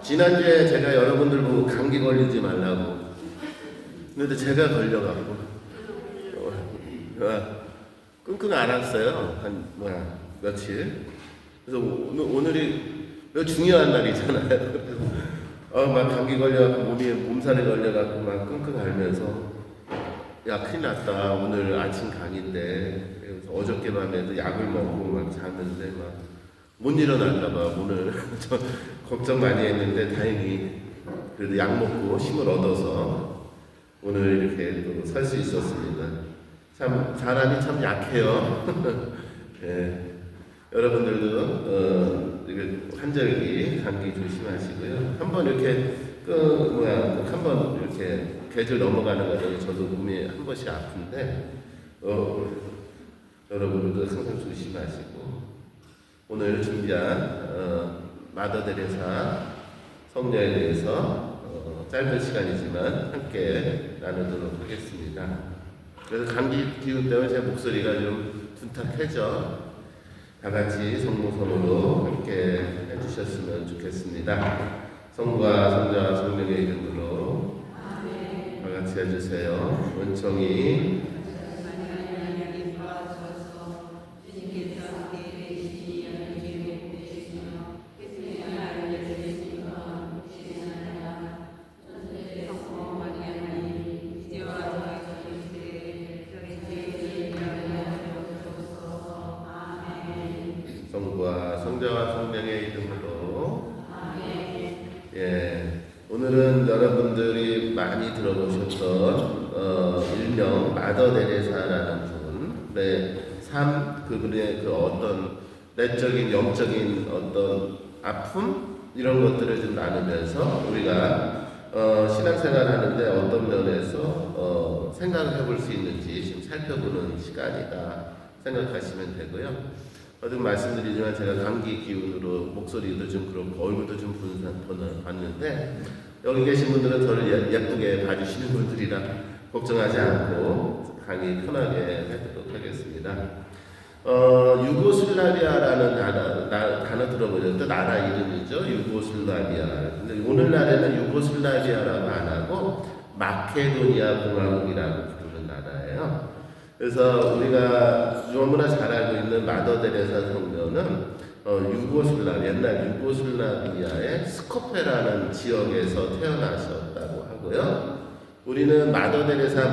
지난주에 제가 여러분들 보고 감기 걸리지 말라고 근데 제가 걸려갖고 끙끙 앓았어요. 한 며칠. 그래서 오늘이 중요한 날이잖아요. 막 감기 걸려갖고 몸살에 걸려갖고 막 끙끙 앓면서 야 큰일 났다. 오늘 아침 강의인데. 그래서 어저께 밤에도 약을 먹고 막 잤는데 막 못 일어날까봐 오늘 걱정 많이 했는데 다행히 그래도 약 먹고 힘을 얻어서 오늘 이렇게 또 설 수 있었습니다. 참 사람이 참 약해요. 예. 여러분들도 환절기 감기 조심하시고요. 한번 이렇게 한번 이렇게 계절 넘어가는 과정에 저도 몸이 한 번씩 아픈데 여러분들도 항상 조심하시고 오늘 준비한 마더 데레사 성녀에 대해서 짧은 시간이지만 함께 나누도록 하겠습니다. 그래서 감기 기운 때문에 제 목소리가 좀 둔탁해져. 다 같이 성모선으로 함께 해주셨으면 좋겠습니다. 성부와 성자와 성령의 이름으로 다 같이 해주세요. 은총이 성부와 성자와 성령의 이름으로 예, 오늘은 여러분들이 많이 들어보셨던 일명 마더 데레사라는 분의 삶, 그분의 그 어떤 내적인 영적인 어떤 아픔 이런 것들을 좀 나누면서 우리가 신앙생활 하는데 어떤 면에서 생각을 해볼 수 있는지 지금 살펴보는 시간이다 생각하시면 되고요. 거듭 말씀드리지만 제가 감기 기운으로 목소리도 좀 그렇고 얼굴도 좀 봤는데 여기 계신 분들은 저를 예쁘게 봐주시는 분들이라 걱정하지 않고 강의 편하게 하도록 하겠습니다. 유고슬라비아라는 단어 들어보셨죠? 나라 이름이죠. 유고슬라비아. 근데 오늘날에는 유고슬라비아라고 안 하고 마케도니아 공화국이라고 부르는 나라예요. 그래서 우리가 너무나 잘 알고 있는 마더 데레사 성녀는 옛날 유고슬라비아의 스코페라는 지역에서 태어나셨다고 하고요. 우리는 마더 데레사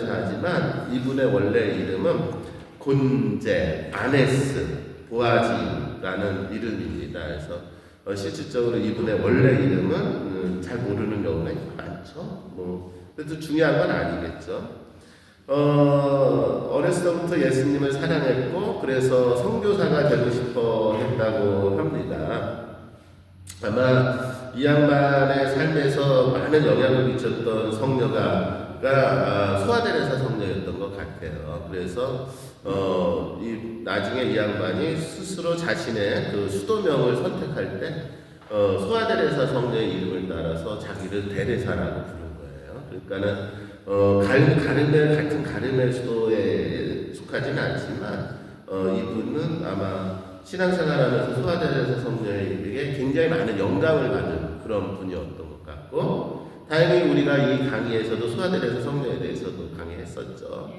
하지만 이분의 원래 이름은 곤제, 아네스, 보아지라는 이름입니다. 그래서 실질적으로 이분의 원래 이름은 잘 모르는 경우가 많죠. 그래도 중요한 건 아니겠죠. 어렸을 때부터 예수님을 사랑했고 그래서 선교사가 되고 싶어 했다고 합니다. 아마 이 양반의 삶에서 많은 영향을 미쳤던 성녀가 소아데레사 성녀였던 것 같아요. 그래서 나중에 이 양반이 스스로 자신의 그 수도명을 선택할 때 소아데레사 성녀의 이름을 따라서 자기를 데레사라고 부른 거예요. 그러니까는 같은 가르멜 수도에 속하지는 않지만 이분은 아마 신앙생활하면서 소아데레사 성녀에게 굉장히 많은 영감을 받은 그런 분이었던 것 같고 다행히 우리가 이 강의에서도 소아데레사 성녀에 대해서도 강의했었죠.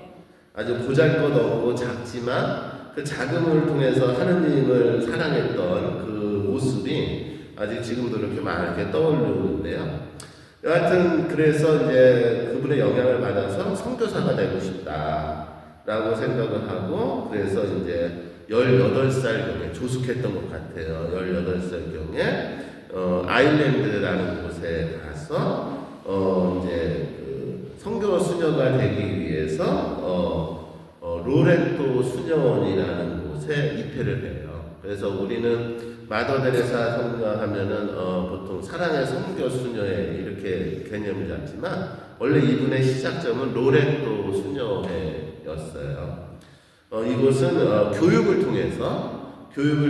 아주 보잘것없고 작지만 그 작음을 통해서 하느님을 사랑했던 그 모습이 아직 지금도 이렇게 많이 떠오르는데요. 여하튼 그래서 이제 그분의 영향을 받아서 선교사가 되고 싶다라고 생각을 하고 그래서 이제 18살경에 조숙했던 것 같아요. 18살경에 아일랜드라는 곳에 가서 이제 그 선교 수녀가 되기 위해서 로렌토 수녀원이라는 곳에 입회를 해요. 그래서 우리는 마더 데레사 성녀 하면은 보통 사랑의 선교 수녀회 이렇게 개념을 잡지만 원래 이분의 시작점은 로렌토 수녀회였어요. 이곳은 교육을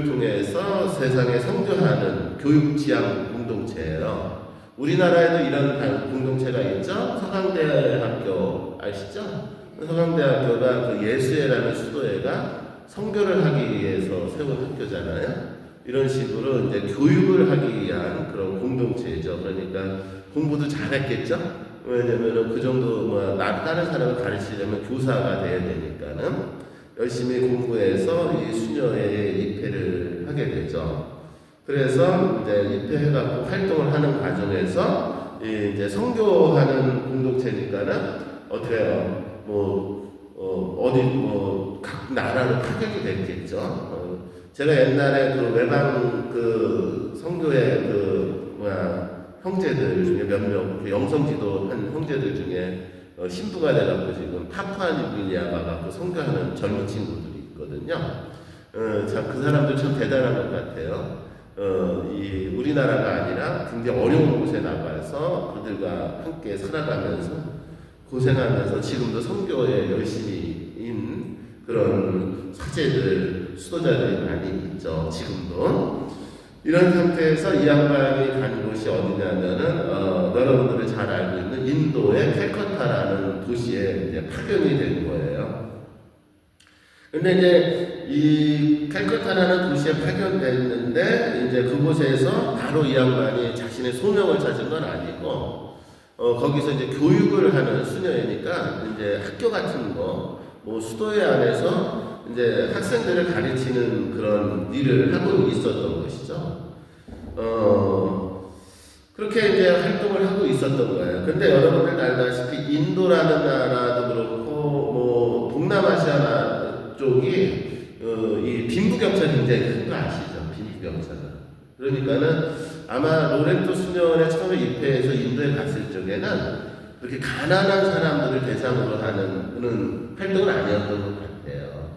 통해서 세상에 선교하는 교육 지향 공동체예요. 우리나라에도 이런 공동체가 있죠. 서강대학교 아시죠? 서강대학교가 그 예수회라는 수도회가 선교를 하기 위해서 세운 학교잖아요. 이런 식으로 이제 교육을 하기 위한 그런 공동체죠. 그러니까 공부도 잘했겠죠. 왜냐면은 그 정도 다른 사람을 가르치려면 교사가 돼야 되니까는 열심히 공부해서 이 수녀에 입회를 하게 되죠. 그래서 이제 입회해갖고 활동을 하는 과정에서 이제 선교하는 공동체니까는 어떻게 해요? 각 나라로 파견이 됐겠죠. 제가 옛날에 그 외방 선교의 형제들 중에 몇 명, 영성지도 한 형제들 중에 신부가 돼갖고 지금 파푸아뉴기니아 가갖고 선교하는 젊은 친구들이 있거든요. 참 그 사람들 참 대단한 것 같아요. 이 우리나라가 아니라 굉장히 어려운 곳에 나가서 그들과 함께 살아가면서 고생하면서 지금도 선교에 열심히인 그런 사제들, 수도자들이 많이 있죠. 지금도. 이런 상태에서 이 양반이 간 곳이 어디냐면은 여러분들이 잘 알고 있는 인도의 캘커타라는 도시에 이제 파견이 된 거예요. 근데 이제 이 캘커타라는 도시에 파견됐는데 이제 그곳에서 바로 이 양반이 자신의 소명을 찾은 건 아니고 거기서 이제 교육을 하는 수녀이니까 이제 학교 같은 거 수도회 안에서 이제 학생들을 가르치는 그런 일을 하고 있었던 것이죠. 그렇게 이제 활동을 하고 있었던 거예요. 근데 여러분들 알다시피 인도라는 나라도 그렇고 동남아시아 쪽이 이 빈부격차 굉장히 큰 거 아시죠? 빈부격차가. 그러니까는 아마 로렌토 수녀원에 처음에 입회해서 인도에 갔을 적에는 그렇게 가난한 사람들을 대상으로 하는 그런 활동은 아니었던 것 같아요.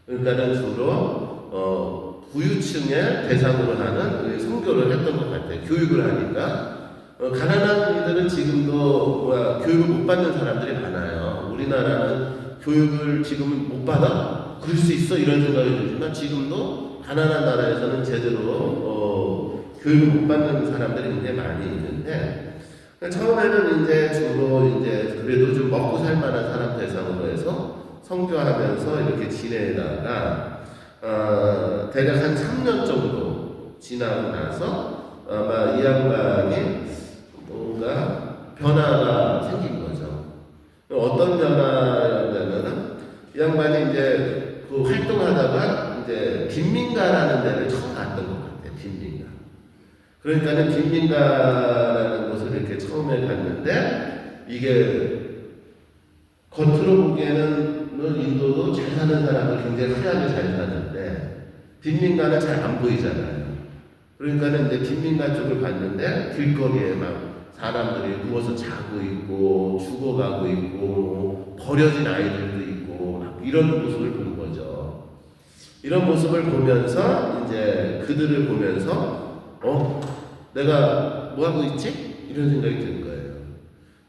그러니까는 주로 부유층의 대상으로 하는 선교를 했던 것 같아요. 교육을 하니까 가난한 이들은 지금도 교육을 못 받는 사람들이 많아요. 우리나라는 교육을 지금은 못 받아? 그럴 수 있어 이런 생각이 들지만 지금도 가난한 나라에서는 제대로 교육을 못 받는 사람들이 굉장히 많이 있는데 처음에는 이제 주로 이제 그래도 좀 먹고 살 만한 사람 대상으로 해서 선교하면서 이렇게 지내다가 대략 한 3년 정도 지나고 나서 아마 이 양반이 뭔가 변화가 생긴 거죠. 어떤 변화였냐면은 이 양반이 이제 그 활동하다가 이제 빈민가라는 데를 처음 갔던 것 같아요. 빈민가. 그러니까는 빈민가라는 곳을 이렇게 처음에 갔는데 이게 겉으로 보기에는 인도도 잘 사는 사람은 굉장히 화려하게 잘 사는데 빈민가는 잘 안 보이잖아요. 그러니까는 이제 빈민가 쪽을 갔는데 길거리에 막 사람들이 누워서 자고 있고 죽어가고 있고 버려진 아이들도 있고 막 이런 모습을 본 거죠. 이런 모습을 보면서 이제 그들을 보면서 내가 뭐 하고 있지? 이런 생각이 든 거예요.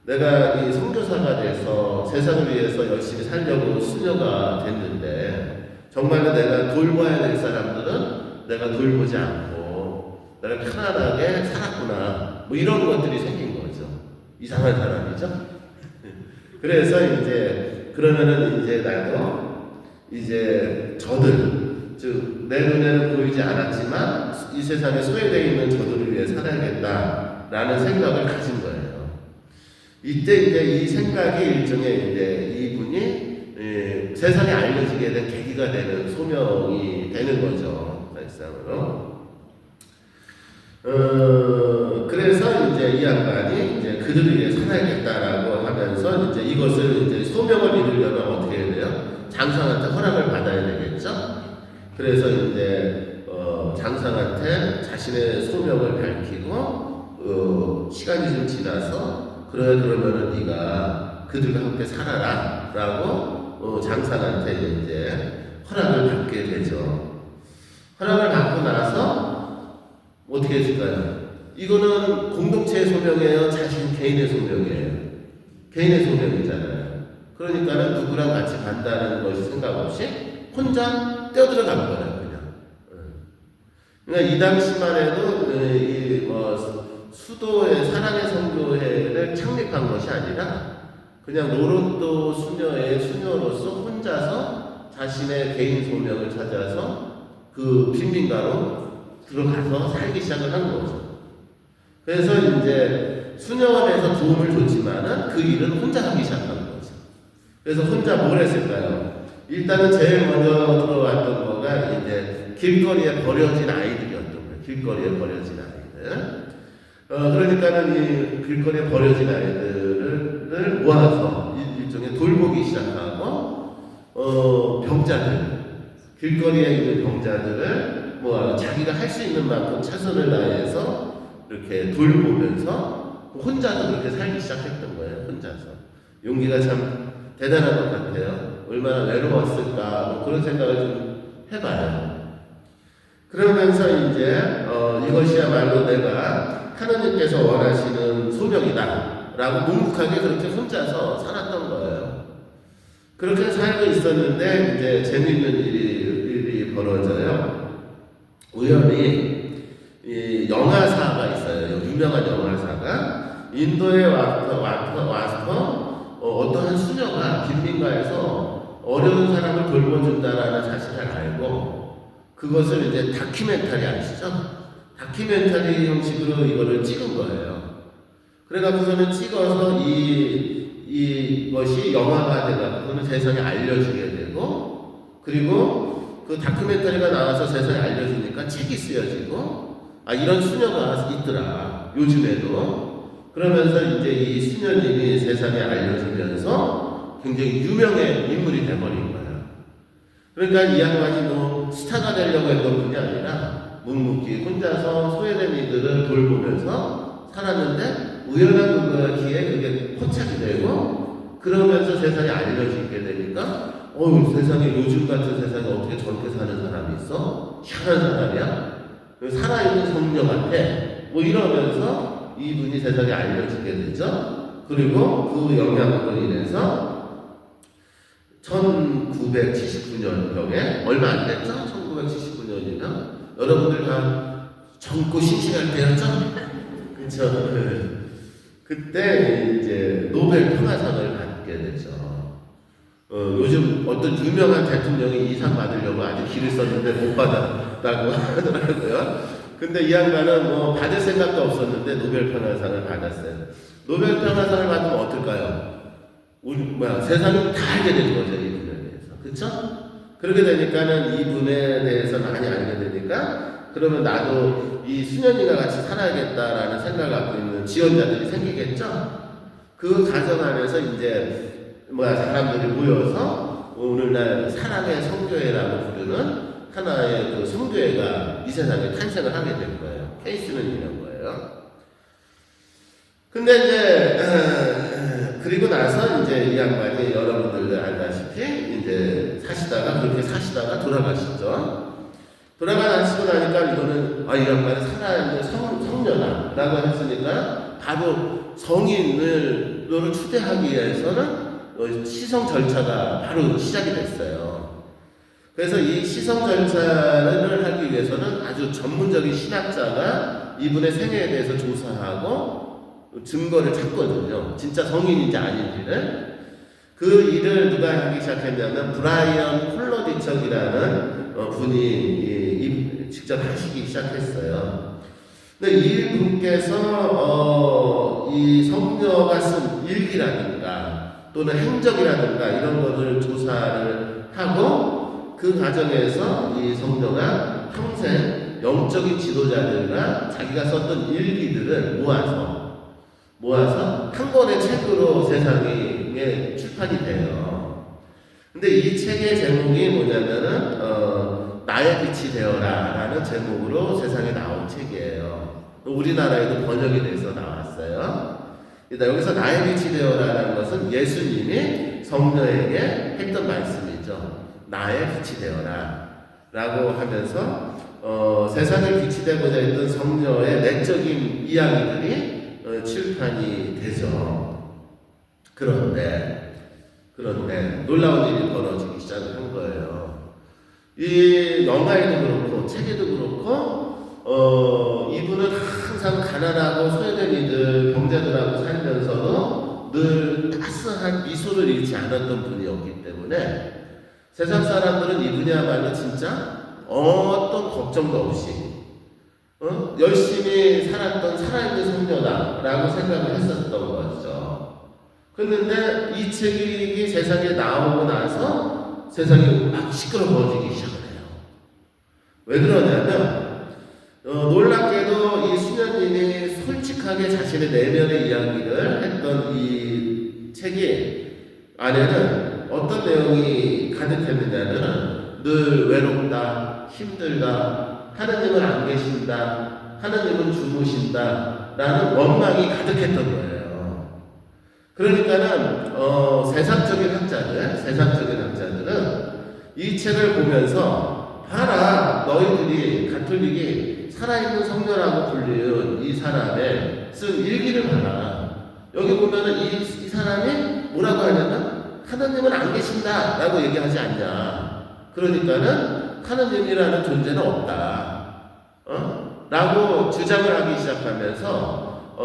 내가 이 선교사가 돼서 세상을 위해서 열심히 살려고 수녀가 됐는데 정말로 내가 돌봐야 될 사람들은 내가 돌보지 않고 내가 편안하게 살았구나 뭐 이런 것들이 생긴 거죠. 이상한 사람이죠. 그래서 이제 그러면은 이제 나도 이제 즉 내 눈에는 보이지 않았지만 이 세상에 소외되어 있는 저들을 위해 살아야겠다라는 생각을 가진 거예요. 이때 이제 이 생각이 일종의 이제 이분이 세상에 알려지게 된 계기가 되는 소명이 되는 거죠. 사실상으로. 그래서 이제 이 양반이 이제 그들을 위해 살아야겠다라고 하면서 이제 이것을 이제 소명을 이루려면 어떻게 해야 돼요? 장상한테 허락을 받아야 되겠죠? 그래서 이제 장상한테 자신의 소명을 밝히고 시간이 좀 지나서 그러면은 네가 그들과 함께 살아라라고 장상한테 이제 허락을 받게 되죠. 허락을 받고 나서 어떻게 해줄까요? 이거는 공동체의 소명이에요? 자신 개인의 소명이에요? 개인의 소명이잖아요. 그러니까는 누구랑 같이 간다는 것이 생각 없이 혼자 뛰어들어간 거예요, 그냥. 그러니까 이 당시만 해도 수도의 사랑의 선교회를 창립한 것이 아니라 그냥 로렌토 수녀의 수녀로서 혼자서 자신의 개인 소명을 찾아서 그 빈민가로 들어가서 살기 시작을 한 거죠. 그래서 이제 수녀원에서 도움을 줬지만은 그 일은 혼자 하기 시작한 거죠. 그래서 혼자 뭘 했을까요? 일단은 제일 먼저 들어왔던 거가 이제 길거리에 버려진 아이들이었던 거예요. 길거리에 버려진 아이들. 그러니까는 이 길거리에 버려진 아이들을 모아서 일종의 돌보기 시작하고, 병자들, 길거리에 있는 병자들을 모아 자기가 할 수 있는 만큼 최선을 다해서 이렇게 돌보면서 혼자도 그렇게 살기 시작했던 거예요. 혼자서. 용기가 참 대단한 것 같아요. 얼마나 외로웠을까, 뭐 그런 생각을 좀 해봐요. 그러면서 이제, 이것이야말로 내가 하나님께서 원하시는 소명이다 라고 묵묵하게 그렇게 혼자서 살았던 거예요. 그렇게 살고 있었는데 이제 재미있는 일이 벌어져요. 우연히 이 영화사가 있어요. 유명한 영화사가 인도에 와서 어떠한 수녀가 빈민가에서 어려운 사람을 돌봐준다라는 사실을 알고 그것을 이제 다큐멘터리 아시죠? 다큐멘터리 형식으로 이거를 찍은 거예요. 그래가지고서는 찍어서 이것이 영화가 돼가지고는 세상에 알려지게 되고, 그리고 그 다큐멘터리가 나와서 세상에 알려주니까 책이 쓰여지고, 이런 수녀가 있더라. 요즘에도. 그러면서 이제 이 수녀님이 세상에 알려지면서 굉장히 유명한 인물이 돼버린 거예요. 그러니까 이 양반이 뭐 스타가 되려고 했던 분이 아니라 묵묵히 혼자서 소외된 이들을 돌보면서 살았는데 우연한 기회에 그게 포착이 되고 그러면서 세상에 알려지게 되니까 세상에 요즘 같은 세상에 어떻게 저렇게 사는 사람이 있어? 희한한 사람이야? 살아있는 성녀 같아? 뭐 이러면서 이분이 세상에 알려지게 되죠. 그리고 그 영향으로 인해서 1979년경에 얼마 안 됐죠? 1979년이면 여러분들 다 젊고 싱싱할 때였죠? 그쵸? 그때 이제 노벨 평화상을 받게 되죠. 요즘 어떤 유명한 대통령이 이 상 받으려고 아주 길을 썼는데 못 받았다고 하더라고요. 근데 이 양반은 뭐 받을 생각도 없었는데 노벨 평화상을 받았어요. 노벨 평화상을 받으면 어떨까요? 세상이 다 알게 되는 거죠, 이분에 대해서. 그쵸? 그렇게 되니까는 이분에 대해서 많이 알게 되니까 그러면 나도 이 수녀님과 같이 살아야겠다라는 생각을 갖고 있는 지원자들이 생기겠죠? 그 가정 안에서 이제 사람들이 모여서 오늘날 사랑의 성교회라고 부르는 하나의 그 성교회가 이 세상에 탄생을 하게 된 거예요. 케이스는 이런 거예요. 근데 이제 그리고 나서 이제 이 양반이 여러분들도 알다시피 이제 그렇게 사시다가 돌아가시죠. 돌아가시고 나니까 이거는 이 양반이 살아있는 성녀다라고 했으니까 바로 성인을 추대하기 위해서는 시성 절차가 바로 시작이 됐어요. 그래서 이 시성 절차를 하기 위해서는 아주 전문적인 신학자가 이분의 생애에 대해서 조사하고 증거를 찾거든요. 진짜 성인인지 아닌지를. 그 일을 누가 하기 시작했냐면 브라이언 콜러디척이라는 분이 직접 하시기 시작했어요. 근데 이분께서 이 성녀가 쓴 일기라든가 또는 행적이라든가 이런 것을 조사를 하고 그 과정에서 이 성녀가 평생 영적인 지도자들과 자기가 썼던 일기들을 모아서 한 권의 책으로 세상에 출판이 돼요. 근데 이 책의 제목이 뭐냐면은 나의 빛이 되어라 라는 제목으로 세상에 나온 책이에요. 우리나라에도 번역이 돼서 나왔어요. 여기서 나의 빛이 되어라 라는 것은 예수님이 성녀에게 했던 말씀이죠. 나의 빛이 되어라 라고 하면서 세상에 빛이 되고자 했던 성녀의 내적인 이야기들이 출판이 되죠. 그런데 놀라운 일이 벌어지기 시작을 한 거예요. 이 영화에도 그렇고 책에도 그렇고 이분은 항상 가난하고 소외된 이들 병자들하고 살면서도 늘 따스한 미소를 잃지 않았던 분이었기 때문에 세상 사람들은 이분이야말로 진짜 어떤 걱정도 없이 열심히 살았던 살아있는 성녀다라고 생각을 했었던 거죠. 그런데 이 책이 세상에 나오고 나서 세상이 막 시끄러워지기 시작을 해요. 왜 그러냐면 놀랍게도 이 수녀님이 솔직하게 자신의 내면의 이야기를 했던 이 책이 안에는 어떤 내용이 가득했느냐면 늘 외롭다, 힘들다, 하느님은 안 계신다, 하느님은 주무신다 라는 원망이 가득했던 거예요. 그러니까는 세상적인 학자들은 이 책을 보면서 봐라, 너희들이 가톨릭이 살아있는 성녀라고 불리는 이 사람의 쓴 일기를 봐라. 여기 보면은 이 사람이 뭐라고 하냐면 하느님은 안 계신다 라고 얘기하지 않냐. 그러니까는 하느님이라는 존재는 없다 라고 주장을 하기 시작하면서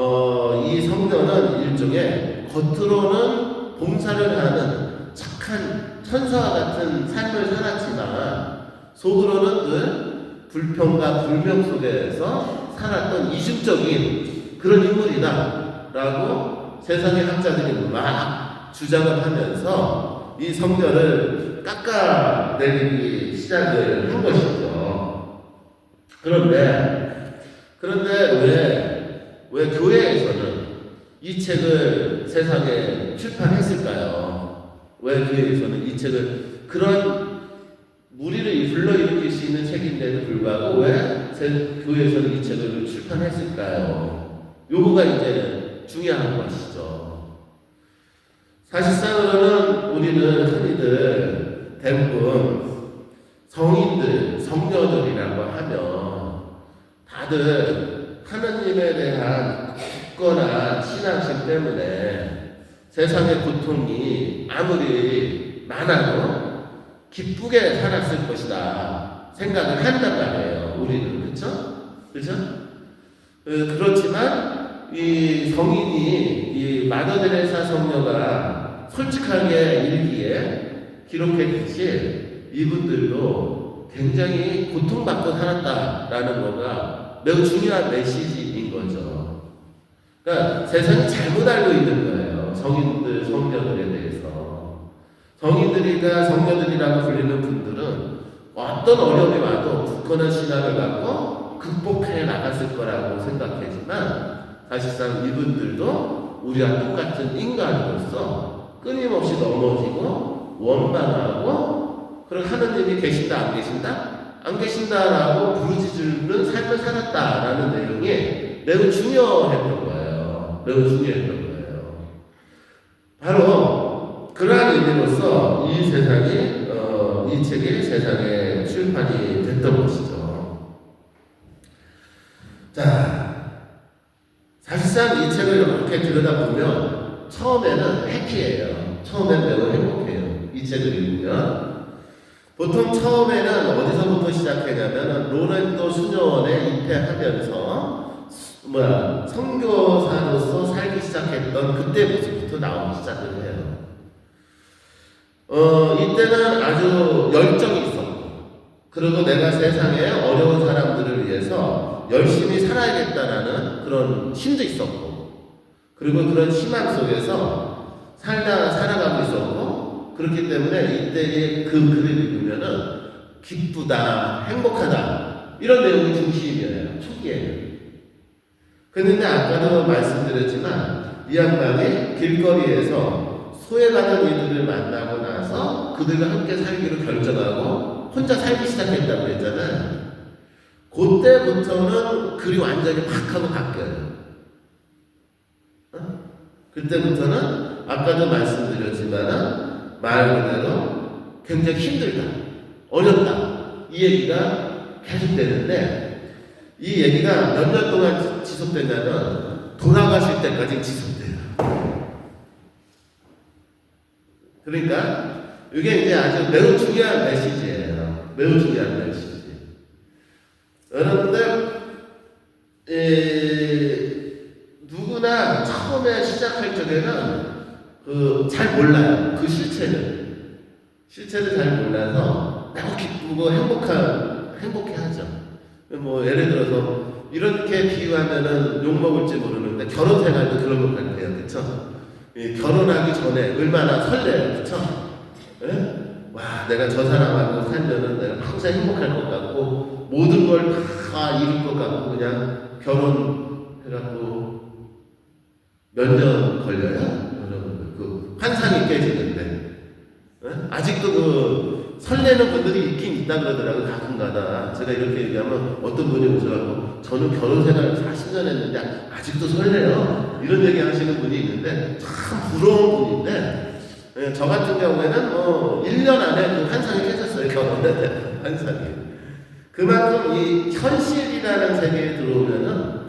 이 성녀는 일종의 겉으로는 봉사를 하는 착한 천사와 같은 삶을 살았지만 속으로는 늘 불평과 불명 속에서 살았던 이중적인 그런 인물이다 라고 세상의 학자들이 막 주장을 하면서 이 성녀를 깎아내리기 시작을 한 것이죠. 그런데 왜 교회에서는 이 책을 세상에 출판했을까요? 왜 교회에서는 이 책을 그런 무리를 불러일으킬 수 있는 책인데도 불구하고 왜 교회에서는 이 책을 출판했을까요? 요거가 이제 중요한 것이죠. 사실상으로는 우리는 흔히들 대부분 성인들, 성녀들이라고 하면 다들 하느님에 대한 굳건한 신앙심 때문에 세상의 고통이 아무리 많아도 기쁘게 살았을 것이다 생각을 한단 말이에요. 우리는 그렇죠? 그렇지만 이 성인이 이 마더 데레사 성녀가 솔직하게 일기에 기록했듯이 이분들도 굉장히 고통받고 살았다라는 거가 매우 중요한 메시지인 거죠. 그러니까 세상이 잘못 알고 있는 거예요. 성인들, 성녀들에 대해서. 성인들이나 성녀들이라고 불리는 분들은 어떤 어려움이 와도 굳건한 신앙을 갖고 극복해 나갔을 거라고 생각하지만 사실상 이분들도 우리와 똑같은 인간으로서 끊임없이 넘어지고 원망하고 그리고 하느님이 계신다 안 계신다? 안 계신다라고 부르짖는 삶을 살았다라는 내용이 매우 중요했던 거예요. 바로 그러한 의미로서 이 책이 세상에 출판이 됐던 것이죠. 자, 사실상 이 책을 이렇게 들여다보면 처음에는 해피해요. 처음엔 매우 행복해요. 이 책을 읽으면. 보통 처음에는 어디서부터 시작하냐면 로렌도 수녀원에 입회하면서 선교사로서 살기 시작했던 그때 모습부터 나오기 시작을 해요. 이때는 아주 열정이 있었고, 그리고 내가 세상에 어려운 사람들을 위해서 열심히 살아야겠다라는 그런 힘도 있었고, 그리고 그런 희망 속에서 살아가고 있었고, 그렇기 때문에 이때의 그 글을 읽으면은 기쁘다, 행복하다, 이런 내용이 중심이에요. 초기에는. 그런데 아까도 말씀드렸지만, 이 양반이 길거리에서 소외받은 이들을 만나고 나서 그들과 함께 살기로 결정하고 혼자 살기 시작했다고 그랬잖아요. 그때부터는 글이 완전히 팍 하고 바뀌어요. 그때부터는 아까도 말씀드렸지만 말 그대로 굉장히 힘들다, 어렵다, 이 얘기가 계속되는데 이 얘기가 몇 년 동안 지속되냐면 돌아가실 때까지 지속돼요. 그러니까 이게 이제 아주 매우 중요한 메시지예요. 매우 중요한 메시지. 여러분들 누구나 처음에 시작할 적에는 잘 몰라요. 그 실체를 잘 몰라서 매우 기쁘고 행복해하죠. 뭐 예를 들어서 이렇게 비유하면은 욕 먹을지 모르는데 결혼 생활도 그런 것 같아요, 그렇죠? 결혼하기 전에 얼마나 설레요, 그렇죠? 예? 와, 내가 저 사람하고 살면은 내가 평생 행복할 것 같고 모든 걸 다 이룰 것 같고 그냥 결혼해갖고 몇 년 걸려요? 여러분 그 환상이 깨지는데 예? 아직도 그 설레는 분들이 있긴 있다 그러더라고요. 가끔가다 제가 이렇게 얘기하면 어떤 분이 오셔가지고 저는 결혼 생활 40년 했는데 아직도 설레요 이런 얘기 하시는 분이 있는데 참 부러운 분인데 예, 저 같은 경우에는 뭐 1년 안에 그 환상이 깨졌어요. 결혼에 환상이. 그만큼 이 현실이라는 세계에 들어오면은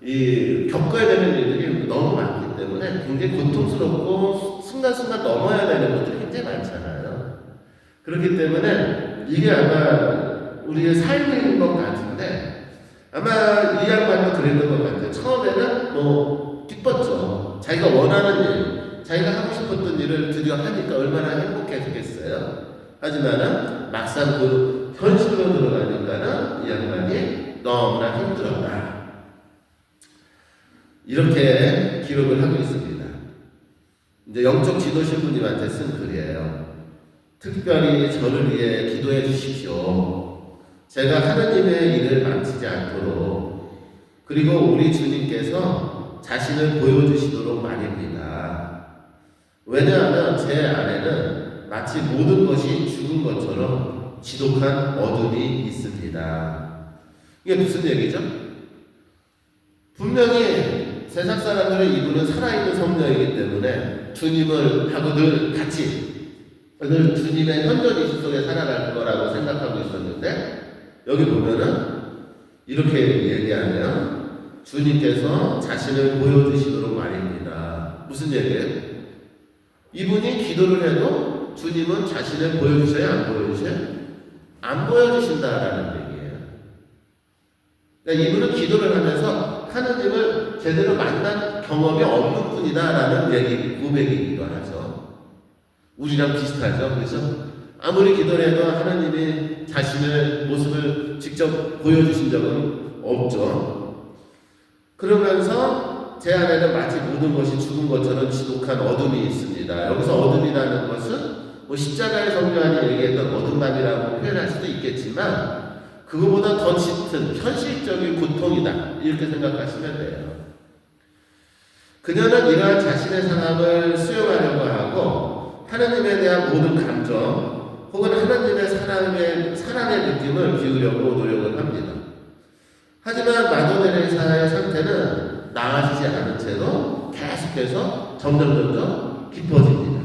이 겪어야 되는 일들이 너무 많기 때문에 굉장히 고통스럽고 순간순간 넘어야 되는 것들이 굉장히 많잖아요. 그렇기 때문에 이게 아마 우리의 삶인 것 같은데 아마 이 양반도 그랬던 것 같아요. 처음에는 뭐 기뻤죠. 자기가 원하는 일, 자기가 하고 싶었던 일을 드디어 하니까 얼마나 행복했겠어요. 하지만은 막상 그 현실로 들어가니까는 이 양반이 너무나 힘들었다. 이렇게 기록을 하고 있습니다. 이제 영적 지도 신부님한테 쓴 글이에요. 특별히 저를 위해 기도해 주십시오. 제가 하느님의 일을 망치지 않도록 그리고 우리 주님께서 자신을 보여주시도록 말입니다. 왜냐하면 제 안에는 마치 모든 것이 죽은 것처럼 지독한 어둠이 있습니다. 이게 무슨 얘기죠? 분명히 세상 사람들의 이분은 살아있는 성령이기 때문에 주님을 하고 늘 같이 늘 주님의 현존 이식 속에 살아갈 거라고 생각하고 있었는데 여기 보면은 이렇게 얘기하면 주님께서 자신을 보여주시도록 말입니다. 무슨 얘기예요? 이분이 기도를 해도 주님은 자신을 보여주셔야 안 보여주셔요? 안 보여주신다라는 얘기예요. 그러니까 이분은 기도를 하면서 하느님을 제대로 만난 경험이 없는 분이다라는 얘기, 고백이기도 하죠. 우리랑 비슷하죠. 그래서 아무리 기도를 해도 하느님이 자신의 모습을 직접 보여주신 적은 없죠. 그러면서 제 안에는 마치 모든 것이 죽은 것처럼 지독한 어둠이 있습니다. 여기서 어둠이라는 것은 뭐 십자가의 성령이 얘기했던 어둠만이라고 표현할 수도 있겠지만 그거보다 더 짙은 현실적인 고통이다 이렇게 생각하시면 돼요. 그녀는 이러한 자신의 상황을 수용하려고 하고 하나님에 대한 모든 감정 혹은 하나님의 사랑의 느낌을 기우려고 노력을 합니다. 하지만 마도네레사의 상태는 나아지지 않은 채로 계속해서 점점 깊어집니다.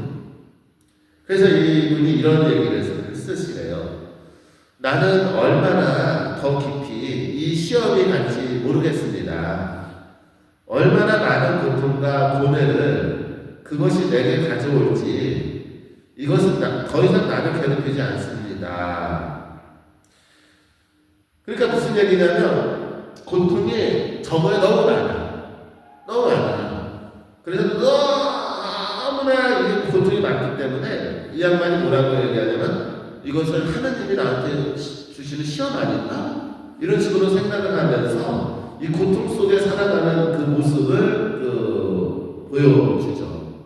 그래서 이분이 이런 얘기를 쓰시래요. 나는 얼마나 더 깊이 이 시험이 갈지 모르겠습니다. 얼마나 많은 고통과 고뇌를 그것이 내게 가져올지 이것은 더 이상 나를 괴롭히지 않습니다. 그러니까 무슨 얘기냐면 고통이 저거에 너무 많아. 너무 많아. 그래서 너무나 이 고통이 많기 때문에 이 양반이 뭐라고 얘기하냐면 이것을 하느님이 나한테 주시는 시험 아닌가? 이런 식으로 생각을 하면서 이 고통 속에 살아가는 그 모습을 보여주죠.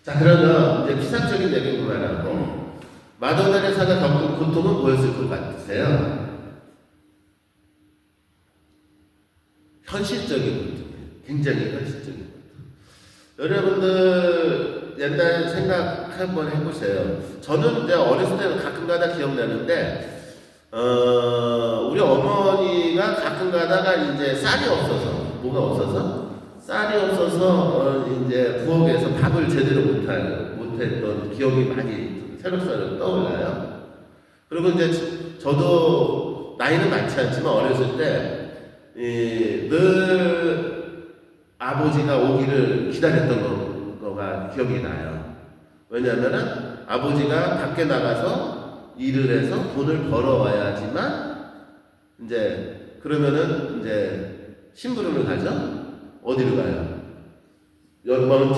자, 그러면 이제 피상적인 얘기 그만하고 마더네레사가 겪은 고통은 뭐였을 것 같으세요? 현실적인 고통이에요. 굉장히 현실적인 고통. 여러분들 옛날 생각 한번 해보세요. 저는 이제 어렸을 때 가끔가다 기억나는데 우리 어머니가 가끔가다가 이제 쌀이 없어서 뭐가 없어서 쌀이 없어서 이제 부엌에서 밥을 제대로 못했던 기억이 많이 새록새록 떠올라요. 그리고 이제 저도 나이는 많지 않지만 어렸을 때 늘 아버지가 오기를 기다렸던 거가 기억이 나요. 왜냐하면은 아버지가 밖에 나가서 일을 해서 돈을 벌어와야지만 이제 그러면은 이제 심부름을 가죠. 어디로 가요?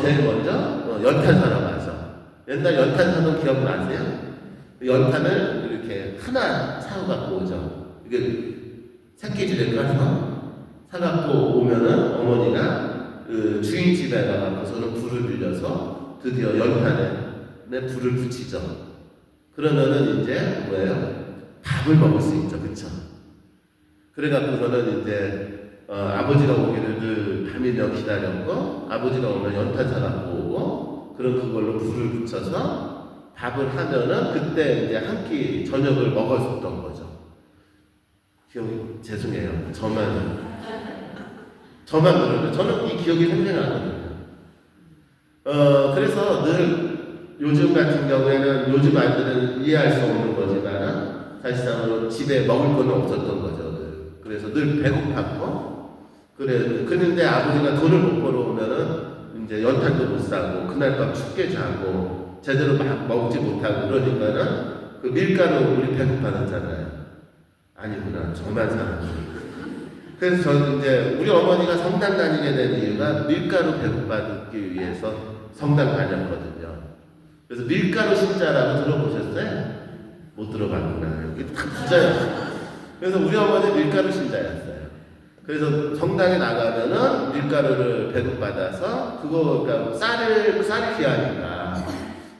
제일 먼저 연탄 사러 가죠. 옛날 연탄 사는 기억나세요? 연탄을 이렇게 이렇게 하나 사고 갖고 오죠. 이게 새끼집에 가서 사갖고 오면은 어머니가 그 주인 집에 가서는 불을 빌려서 드디어 연탄에 불을 붙이죠. 그러면은 이제 뭐예요? 밥을 먹을 수 있죠. 그쵸? 그래갖고서는 이제 아버지가 오기를 늘 밤이며 기다렸고, 아버지가 오면 연탄 사갖고 오고, 그럼 그걸로 불을 붙여서 밥을 하면은 그때 이제 한 끼 저녁을 먹었었던 거죠. 기억이, 죄송해요. 저만 그러면 저는 이 기억이 생생하거든요. 그래서 늘 요즘 같은 경우에는 요즘 아이들은 이해할 수 없는 거지만 사실상으로 집에 먹을 거는 없었던 거죠. 그래서 늘 배고팠고, 그런데 아버지가 돈을 못 벌어오면은 이제 연탄도 못 사고 그날 밤 춥게 자고 제대로 막 먹지 못하고 그러니까는 그 밀가루 우리 배고파졌잖아요. 아니구나, 저만 사는 거예요. 그래서 저는 이제 우리 어머니가 성당 다니게 된 이유가 밀가루 배고파듣기 위해서 성당 다녔거든요. 그래서 밀가루 신자라고 들어보셨어요? 못 들어봤구나. 여기 다 부자였어요. 그래서 우리 어머니 밀가루 신자였어요. 그래서 성당에 나가면은 밀가루를 배급받아서 그러니까 쌀이 귀하니까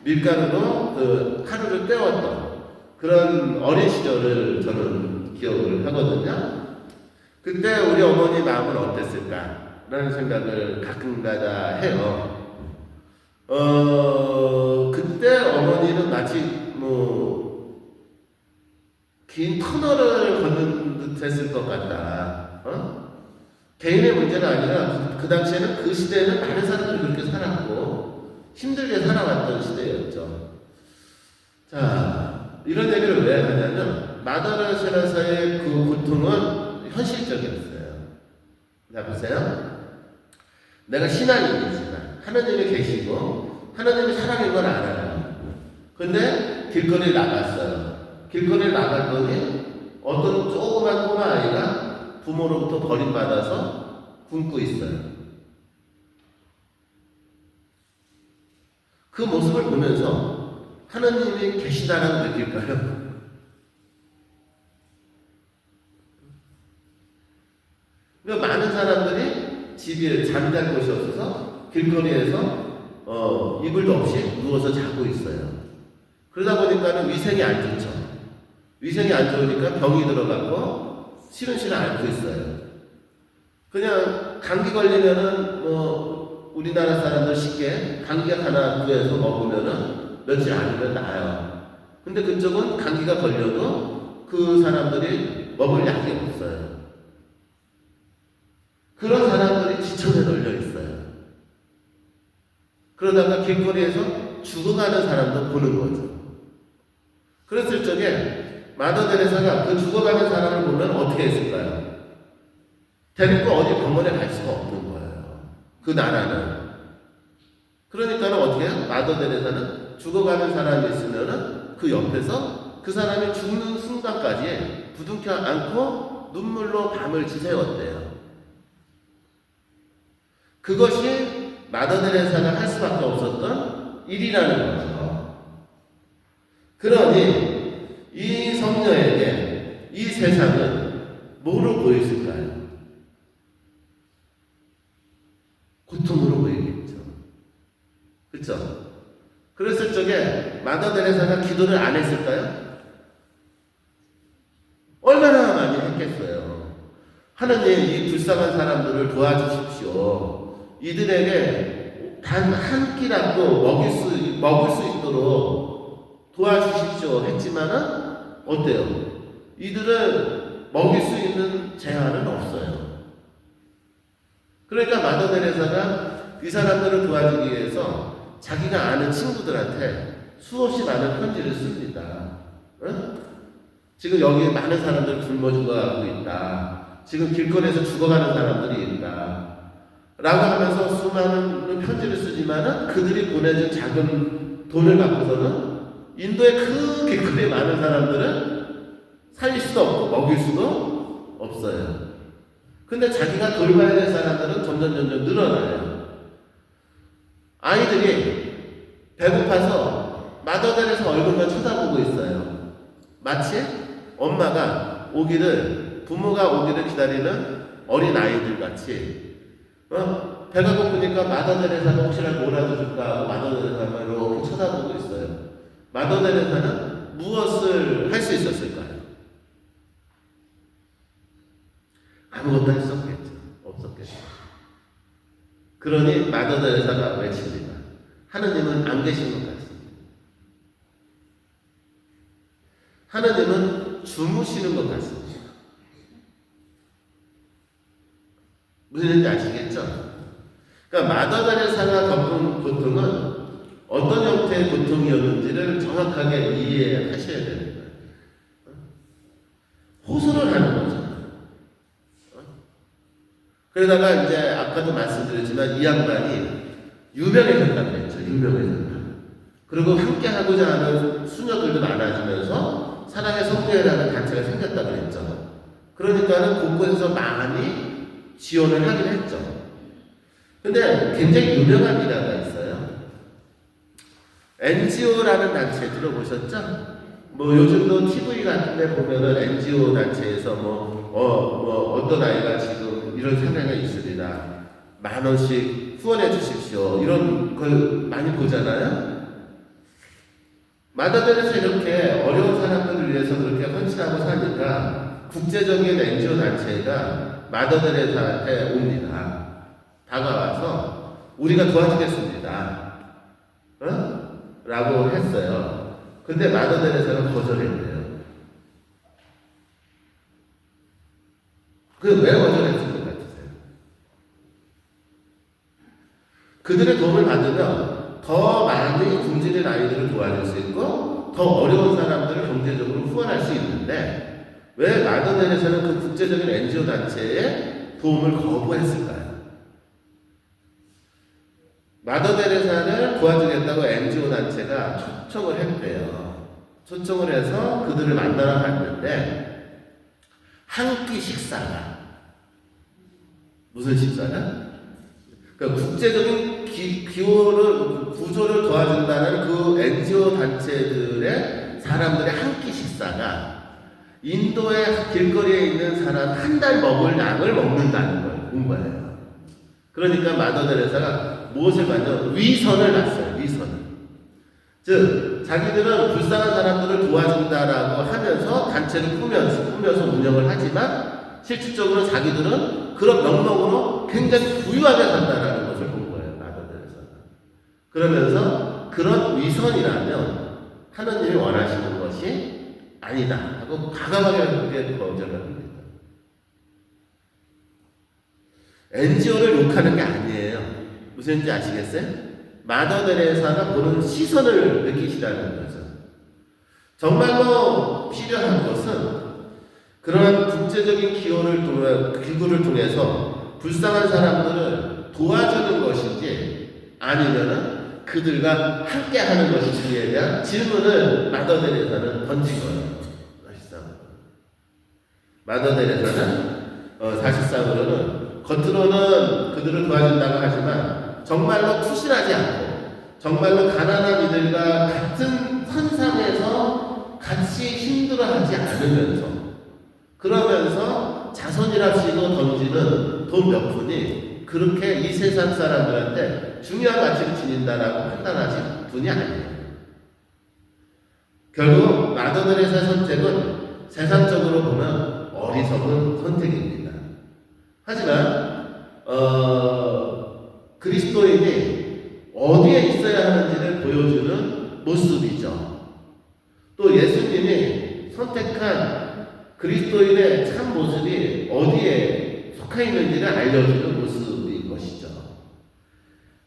밀가루로 그 하루를 때웠던 그런 어린 시절을 저는 기억을 하거든요. 그때 우리 어머니 마음은 어땠을까라는 생각을 가끔가다 해요. 그때 어머니는 마치 긴 터널을 걷는 듯 했을 것 같다. 개인의 문제가 아니라 그 당시에는 그 시대에는 많은 사람들이 그렇게 살았고 힘들게 살아왔던 시대였죠. 자, 이런 얘기를 왜 하냐면 마더 테레사의 그 고통은 현실적이었어요. 자, 보세요. 내가 신앙인이지만 하나님이 계시고 하나님이 사랑인 걸 알아요. 근데 길거리에 나갔어요. 길거리에 나갔더니 어떤 조그만 꼬마 아이가 부모로부터 버림받아서 굶고 있어요. 그 모습을 보면서 하나님이 계시다라고 느낄까요? 그러니까 많은 사람들이 집에 잠잘 곳이 없어서 길거리에서 이불도 없이 누워서 자고 있어요. 그러다 보니까는 위생이 안 좋죠. 위생이 안 좋으니까 병이 들어가고 시름시름 앓고 있어요. 그냥 감기 걸리면은 우리나라 사람들 쉽게 감기약 하나 구해서 먹으면은 며칠 아니면 나아요. 근데 그쪽은 감기가 걸려도 그 사람들이 먹을 약이 없어요. 그런 사람들이 지천에 널려 있어요. 그러다가 길거리에서 죽어가는 사람도 보는 거죠. 그랬을 적에 마더 테레사가 그 죽어가는 사람을 보면 어떻게 했을까요? 데리고 어디 병원에 갈 수가 없는 거예요. 그 나라는. 그러니까는 어떻게 해요? 마더 테레사는 죽어가는 사람이 있으면은 그 옆에서 그 사람이 죽는 순간까지 부둥켜 안고 눈물로 밤을 지새웠대요. 그것이 마더 테레사가 할 수밖에 없었던 일이라는 거죠. 그러니 이 성녀에게 이 세상은 뭐로 보였을까요? 고통으로 보이겠죠. 그렇죠? 그랬을 적에 마더 테레사가 기도를 안 했을까요? 얼마나 많이 했겠어요. 하나님, 이 불쌍한 사람들을 도와주십시오. 이들에게 단 한 끼라도 먹을 수 있도록 도와주십시오 했지만은 어때요? 이들은 먹일 수 있는 재화는 없어요. 그러니까 마더 테레사가 이 사람들을 도와주기 위해서 자기가 아는 친구들한테 수없이 많은 편지를 씁니다. 응? 지금 여기 많은 사람들 굶어 죽어가고 있다. 지금 길거리에서 죽어가는 사람들이 있다. 라고 하면서 수많은 편지를 쓰지만은 그들이 보내준 작은 돈을 갖고서는 인도의 그 길거리에 많은 사람들은 살릴 수도 없고 먹일 수도 없어요. 근데 자기가 돌봐야 될 사람들은 점점 늘어나요. 아이들이 배고파서 마더 테레사 얼굴만 쳐다보고 있어요. 마치 엄마가 오기를, 부모가 오기를 기다리는 어린 아이들 같이, 배가 고프니까 마더 데레사가 혹시나 뭐라도 줄까 하고 마더 데레사가 이렇게 쳐다보고 있어요. 마더 데레사는 무엇을 할 수 있었을까요? 아무것도 할 수 없겠죠. 없었겠죠. 그러니 마더 데레사가 외칩니다. 하느님은 안 계신 것 같습니다. 하느님은 주무시는 것 같습니다. 무슨 얘기인지 아시겠죠? 그러니까 마더 데레사가 겪은 고통은 어떤 형태의 고통이었는지를 정확하게 이해하셔야 되는 거예요. 호소를 하는 거죠. 그러다가 이제 아까도 말씀드렸지만 이 양반이 유명해졌다고 했죠. 유명해졌다. 그리고 함께 하고자 하는 수녀들도 많아지면서 사랑의 성례라는 단체가 생겼다고 했죠. 그러니까는 곳곳에서 많이 지원을 하긴 했죠. 근데 굉장히 유명한 일화가 있어요. NGO라는 단체 들어보셨죠? 뭐 요즘도 TV 같은 데 보면은 NGO 단체에서 어떤 아이가 지금 이런 상황에 있으리라 10,000원씩 후원해 주십시오. 이런 걸 많이 보잖아요. 마더데레에서 이렇게 어려운 사람들을 위해서 그렇게 헌신하고 사니까 국제적인 NGO 단체가 마더데레사한테 옵니다. 다가와서 우리가 도와주겠습니다. 라고 했어요. 근데 마더데레사는 거절했대요. 그 왜 거절했을 것 같으세요? 그들의 도움을 받으면 더 많이 굶주린 아이들을 도와줄 수 있고 더 어려운 사람들을 경제적으로 후원할 수 있는데 왜 마더데레사는 그 국제적인 NGO 단체의 도움을 거부했을까요? 마더데레사를 도와주겠다고 NGO 단체가 초청을 했대요. 초청을 해서 그들을 만나러 갔는데 한 끼 식사가 무슨 식사냐? 그러니까 국제적인 구조를 도와준다는 그 NGO 단체들의 사람들의 한 끼 식사가 인도의 길거리에 있는 사람 한 달 먹을 양을 먹는다는 걸 본 거예요. 그러니까 마더데레사가 무엇을 만져? 위선을 놨어요. 위선을. 즉 자기들은 불쌍한 사람들을 도와준다라고 하면서 단체를 꾸며서 운영을 하지만 실질적으로 자기들은 그런 명목으로 굉장히 부유하게 산다라는 것을 본 거예요. 마더데레사가. 그러면서 그런 위선이라면 하느님이 원하시는 것이 아니다 하고 과감하게 거절합니다. NGO를 욕하는 게 아니에요. 무슨지 아시겠어요? 마더데레사가 보는 시선을 느끼시라는 거죠. 정말로 필요한 것은 그러한 국제적인 기구를 통해서 불쌍한 사람들을 도와주는 것인지 아니면은 그들과 함께 하는 것인지에 대한 질문을 마더데레사는 던진 거예요. 마더데레사는 사실상으로는 겉으로는 그들을 도와준다고 하지만 정말로 투실하지 않고 정말로 가난한 이들과 같은 선상에서 같이 힘들어하지 않으면서 그러면서 자선이랍시고 던지는 돈 몇 푼이 그렇게 이 세상 사람들한테 중요한 가치를 지닌다라고 판단하신 분이 아니에요. 결국 마더데레사 선택은 세상적으로 보면 어리석은 선택입니다. 하지만 그리스도인이 어디에 있어야 하는지를 보여주는 모습이죠. 또 예수님이 선택한 그리스도인의 참 모습이 어디에 속해 있는지를 알려주는 모습인 것이죠.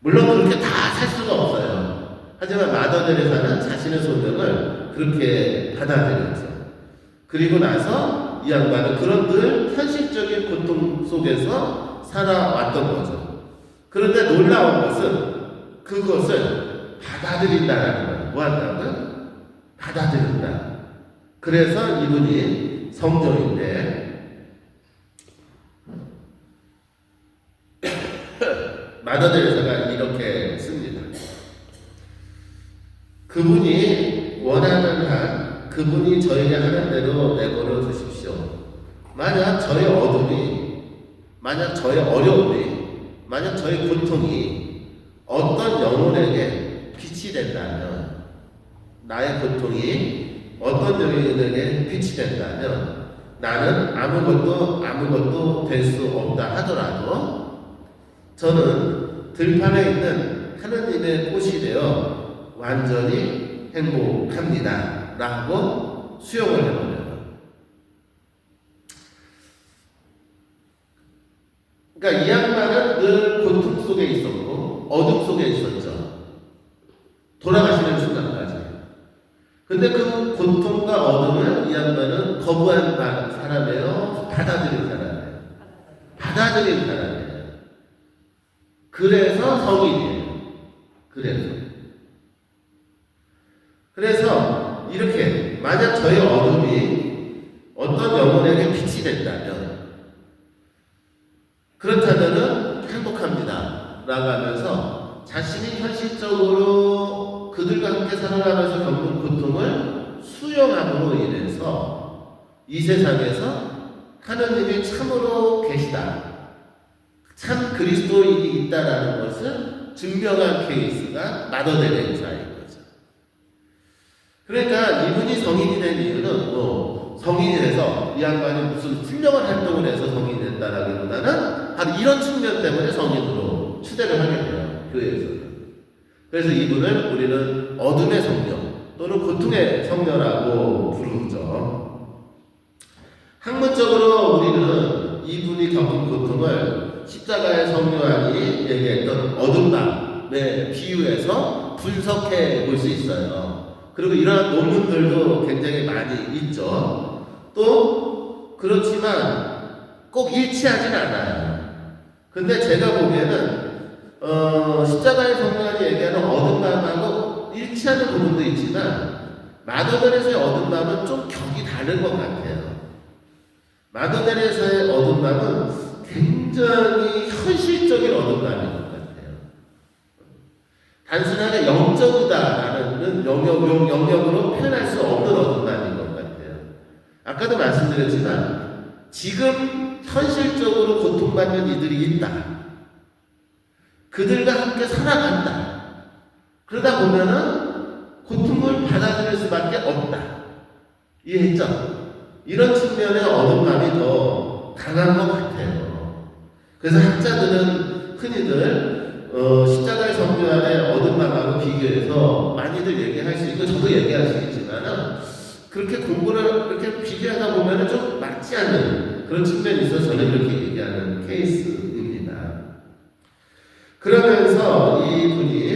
물론 그렇게 다 살 수가 없어요. 하지만 마더데레사는 자신의 소명을 그렇게 받아들였죠. 그리고 나서 이 양반은 그런 늘 현실적인 고통 속에서 살아왔던 거죠. 그런데 놀라운 것은 그것을 받아들인다는 거예요. 뭐 한다고요? 받아들인다. 그래서 이분이 성령인데 마더데레사가 이렇게 씁니다. 그분이 원하는 한 그분이 저에게 하는 대로 내버려 두십시오. 만약 저의 어둠이, 만약 저의 어려움이, 만약 저의 고통이 어떤 영혼에게 빛이 된다면, 나의 고통이 어떤 영혼에게 빛이 된다면 나는 아무것도 될 수 없다 하더라도 저는 들판에 있는 하느님의 꽃이 되어 완전히 행복합니다 라고 수용을 해버려요. 그러니까 이 양반은 늘 고통 속에 있었고 어둠 속에 있었죠. 돌아가시는 순간까지. 근데 그 고통과 어둠을 이 양반은 거부한 사람이에요? 받아들인 사람이에요? 받아들인 사람이에요. 그래서 성인이에요. 그래서 이렇게 만약 저의 어둠이 어떤 영혼에게 빛이 된다면 그렇다면은 행복합니다 라고 하면서 자신이 현실적으로 그들과 함께 살아가면서 겪는 고통을 수용함으로 인해서 이 세상에서 하느님이 참으로 계시다, 참 그리스도인이 있다라는 것을 증명한 케이스가 마더데레사인 거죠. 그러니까 이분이 성인이 된 이유는 성인이 돼서 이 양반이 무슨 훌륭한 활동을 해서 성인이 됐다라기보다는 바로 이런 측면 때문에 성인으로 추대를 하게 돼요, 교회에서. 그래서 이분을 우리는 어둠의 성녀 또는 고통의 성녀라고 부르죠. 학문적으로 우리는 이분이 겪은 고통을 십자가의 성녀안이 얘기했던 어둠밤에 비유해서 분석해 볼 수 있어요. 그리고 이러한 논문들도 굉장히 많이 있죠. 또 그렇지만 꼭 일치하진 않아요. 근데 제가 보기에는 십자가의 성령이 얘기하는 어둠밤하고 일치하는 부분도 있지만 마더데레서의 어둠밤은 좀 격이 다른 것 같아요. 마더데레서의 어둠밤은 굉장히 현실적인 어둠밤인 것 같아요. 단순하게 영적이다라는 영역으로 표현할 수 없는 어둠밤인 것 같아요. 아까도 말씀드렸지만 지금 현실적으로 고통받는 이들이 있다. 그들과 함께 살아간다. 그러다 보면은 고통을 받아들일 수밖에 없다. 이해했죠? 이런 측면의 어둠감이 더 강한 것 같아요. 그래서 학자들은 흔히들 십자가의 성묘안의 어둠감하고 비교해서 많이들 얘기할 수 있고 저도 얘기할 수 있지만은 그렇게 공부를 그렇게 비교하다 보면은 좀 맞지 않는 그런 측면이 있어서 저는 이렇게 얘기하는 케이스입니다. 그러면서 이분이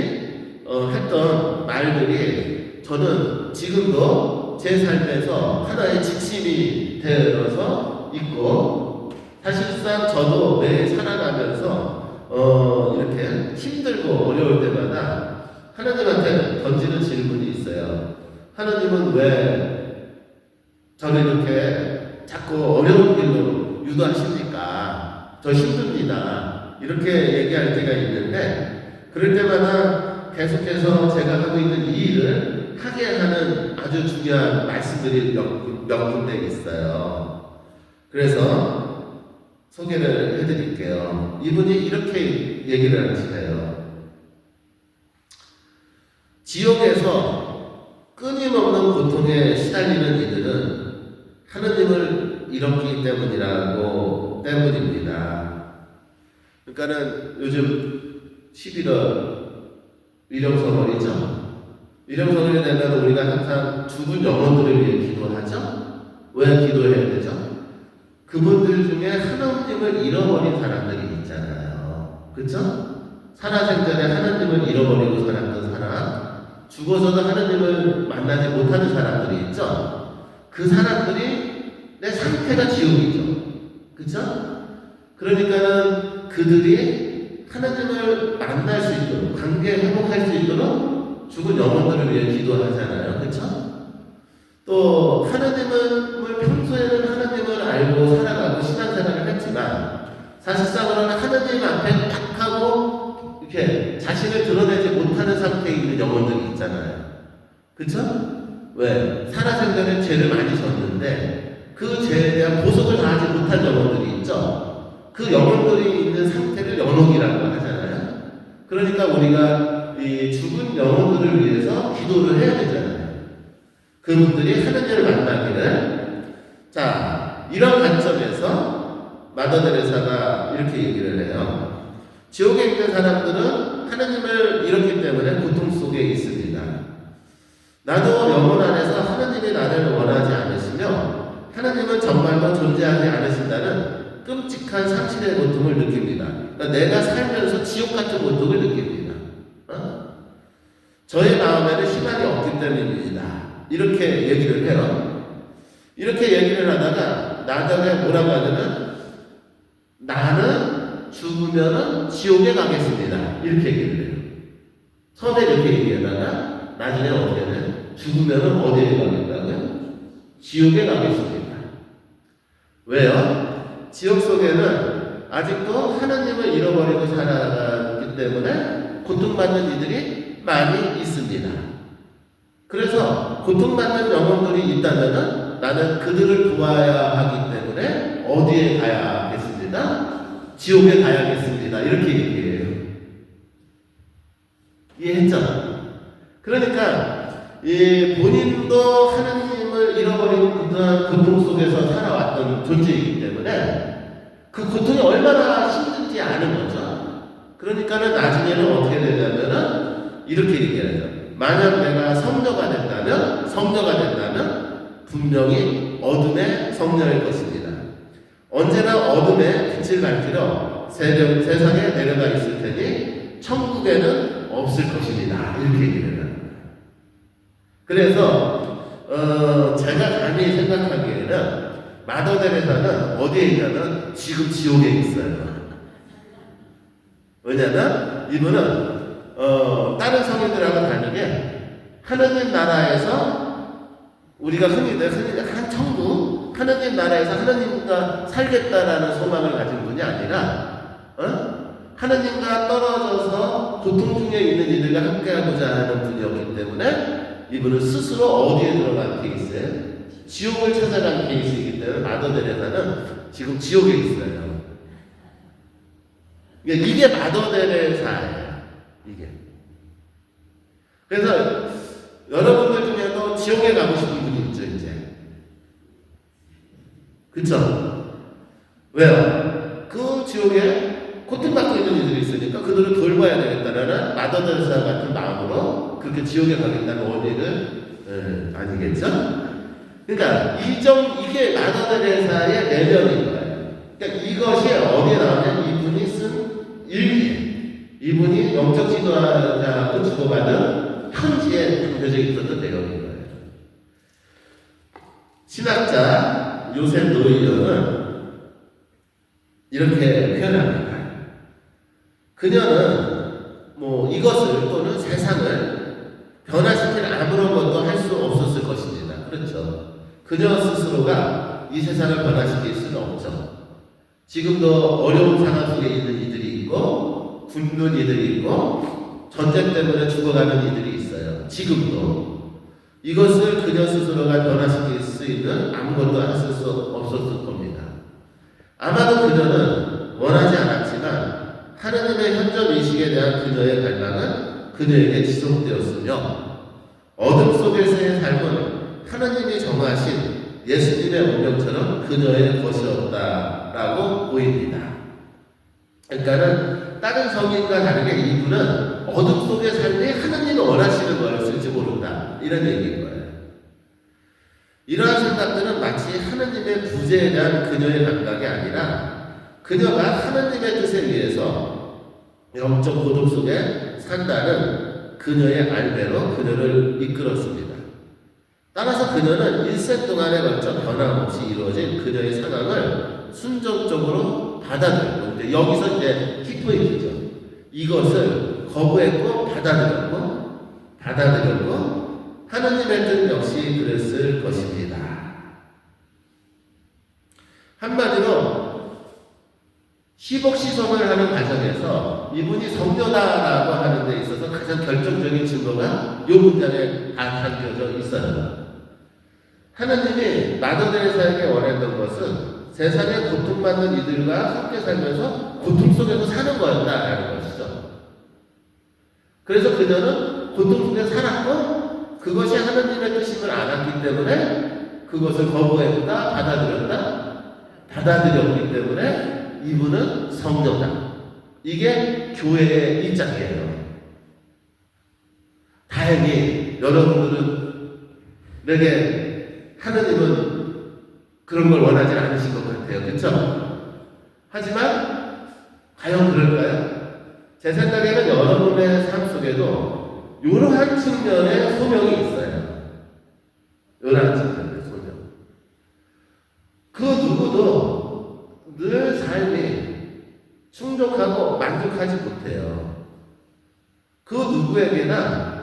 했던 말들이 저는 지금도 제 삶에서 하나의 지침이 되어서 있고 사실상 저도 매일 살아가면서 이렇게 힘들고 어려울 때마다 하나님한테 던지는 질문이 있어요. 하나님은 왜 저를 이렇게 자꾸 어려운 길로 유도하십니까? 저 힘듭니다. 이렇게 얘기할 때가 있는데 그럴 때마다 계속해서 제가 하고 있는 이 일을 하게 하는 아주 중요한 말씀들이 몇 군데 있어요. 그래서 소개를 해드릴게요. 이분이 이렇게 얘기를 하시네요. 지옥에서 끊임없는 고통에 시달리는 이들은 하느님을 잃었기 때문입니다. 그러니까는 요즘 11월 위령성월이죠. 위령성월이 되면 우리가 항상 죽은 영혼들을 위해 기도하죠. 왜 기도해야 되죠? 그분들 중에 하나님을 잃어버린 사람들이 있잖아요. 그렇죠? 살아생전에 하나님을 잃어버리고 살았던 사람, 죽어서도 하나님을 만나지 못하는 사람들이 있죠. 그 사람들이 내 상태가 지옥이죠. 그렇죠? 그러니까는 그들이 하나님을 만날 수 있도록 관계 회복할 수 있도록 죽은 영혼들을 위해 기도하잖아요. 그렇죠? 또 하나님을 평소에는 하나님을 알고 살아가고 신앙생활을 했지만 사실상으로는 하나님 앞에 딱 하고 이렇게 자신을 드러내지 못하는 상태에 있는 영혼들이 있잖아요. 그렇죠? 왜? 살아생전에 죄를 많이 졌는데 그 죄에 대한 보석을 다하지 못한 영혼들이 있죠. 그 영혼들이 있는 상태를 연옥이라고 하잖아요. 그러니까 우리가 이 죽은 영혼들을 위해서 기도를 해야 되잖아요. 그분들이 하느님을 만나기를. 자, 이런 관점에서 마더 데레사가 이렇게 얘기를 해요. 지옥에 있는 사람들은 하느님을 잃었기 때문에 고통 속에 있습니다. 나도 영혼 안에서 하느님이 나를 원하지 않으시며 하느님은 정말로 존재하지 않으신다는 끔찍한 상실의 고통을 느낍니다. 그러니까 내가 살면서 지옥 같은 고통을 느낍니다. 저의 마음에는 희망이 없기 때문입니다. 이렇게 얘기를 해요. 이렇게 얘기를 하다가 나중에 뭐라고 하냐면 나는 죽으면은 지옥에 가겠습니다. 이렇게 얘기를 해요. 처음에 이렇게 얘기하다가 나중에 어떻게는 죽으면은 어디에 가겠다고요? 지옥에 가겠습니다. 왜요? 지옥 속에는 아직도 하나님을 잃어버리고 살아가기 때문에 고통받는 이들이 많이 있습니다. 그래서 고통받는 영혼들이 있다면은 나는 그들을 도와야 하기 때문에 어디에 가야겠습니다? 지옥에 가야겠습니다. 이렇게 얘기해요. 이해했죠? 그러니까 이 본인도 하나님을 잃어버린 그러한 고통 속에서 살아왔던 존재이기 때문에 그 고통이 얼마나 힘든지 아는 거죠. 그러니까는 나중에는 어떻게 되냐면은 이렇게 얘기하죠. 만약 내가 성녀가 된다면 분명히 어둠의 성녀일 것입니다. 언제나 어둠에 빛을 밝히러 세상에 내려가 있을 테니 천국에는 없을 것입니다. 이렇게 얘기를 해요. 그래서 제가 감히 생각하기에는 마더 데레사는 어디에 있냐면 지금 지옥에 있어요. 왜냐면 이분은 다른 성인들하고 다르게 하느님 나라에서 우리가 흔히들 한 천국 하느님 나라에서 하느님과 살겠다라는 소망을 가진 분이 아니라 하느님과 떨어져서 고통 중에 있는 이들과 함께하고자 하는 분이었기 때문에 이분은 스스로 어디에 들어간 케이스예요? 지옥을 찾아간 케이스이기 때문에 마더 데레사는 지금 지옥에 있어요. 이게 마더 데레사예요. 이게. 그래서 여러분들 중에도 지옥에 가고 싶은 분이 있죠, 이제. 그쵸? 왜요? 그 지옥에 고통받고 있는 이들이 있으니까 그들을 돌봐야 되겠다라는 마더 데레사 같은 마음으로 그렇게 지옥에 가겠다는 원인을 아니겠죠? 그러니까 이게 마더 데레사의 내면인 거예요. 그러니까 이것이 어디에 나오냐면 이분이 쓴 일기예요. 이분이 영적 지도자하고 주고받은 편지에 담겨져 있었던 내용인 거예요. 신학자 요셉 노일령은 이렇게 표현합니다. 그녀는 이것을 또는 세상을 변화시킬 아무런 것도 할 수 없었을 것입니다. 그렇죠. 그녀 스스로가 이 세상을 변화시킬 수는 없죠. 지금도 어려운 상황 속에 있는 이들이 있고 굶는 이들이 있고 전쟁 때문에 죽어가는 이들이 있어요. 지금도 이것을 그녀 스스로가 변화시킬 수 있는 아무것도 하실 수 없었을 겁니다. 아마도 그녀는 원하지 않았지만 하나님의 현존 의식에 대한 그녀의 갈망은 그녀에게 지속되었으며 어둠 속에서의 삶은 하나님이 정하신 예수님의 운명처럼 그녀의 것이었다라고 보입니다. 그러니까는 다른 성인과 다르게 이분은 어둠 속의 삶이 하나님이 원하시는 거였을지 모른다. 이런 얘기인 거예요. 이러한 생각들은 마치 하나님의 부재에 대한 그녀의 감각이 아니라 그녀가 하나님의 뜻에 의해서 영적 고독 속에 산다는 그녀의 알배로 그녀를 이끌었습니다. 따라서 그녀는 일생 동안에 걸쳐 변함없이 이루어진 그녀의 상황을 순종적으로 받아들였고, 여기서 이제 키포인트죠. 이것을 거부했고 받아들였고 하나님의 뜻 역시 그랬을 것입니다. 한마디로 시복시성을 하는 과정에서 이분이 성녀다라고 하는 데 있어서 가장 결정적인 증거가 이 문장에 다 담겨져 있어요. 하느님이 마더 데레사에게 원했던 것은 세상에 고통받는 이들과 함께 살면서 고통 속에서 사는 거였다라는 것이죠. 그래서 그녀는 고통 속에 살았고 그것이 하느님의 뜻임을 알았기 때문에 그것을 거부했다, 받아들였기 때문에 이분은 성녀다. 이게 교회의 입장이에요. 다행히 여러분들은 내게 하느님은 그런 걸 원하지 않으신 것 같아요. 그렇죠? 하지만 과연 그럴까요? 제 생각에는 여러분의 삶 속에도 이러한 측면의 소명이 있어요. 이러한 측면의 소명. 그 누구도 늘 삶이 충족하고 만족하지 못해요. 그 누구에게나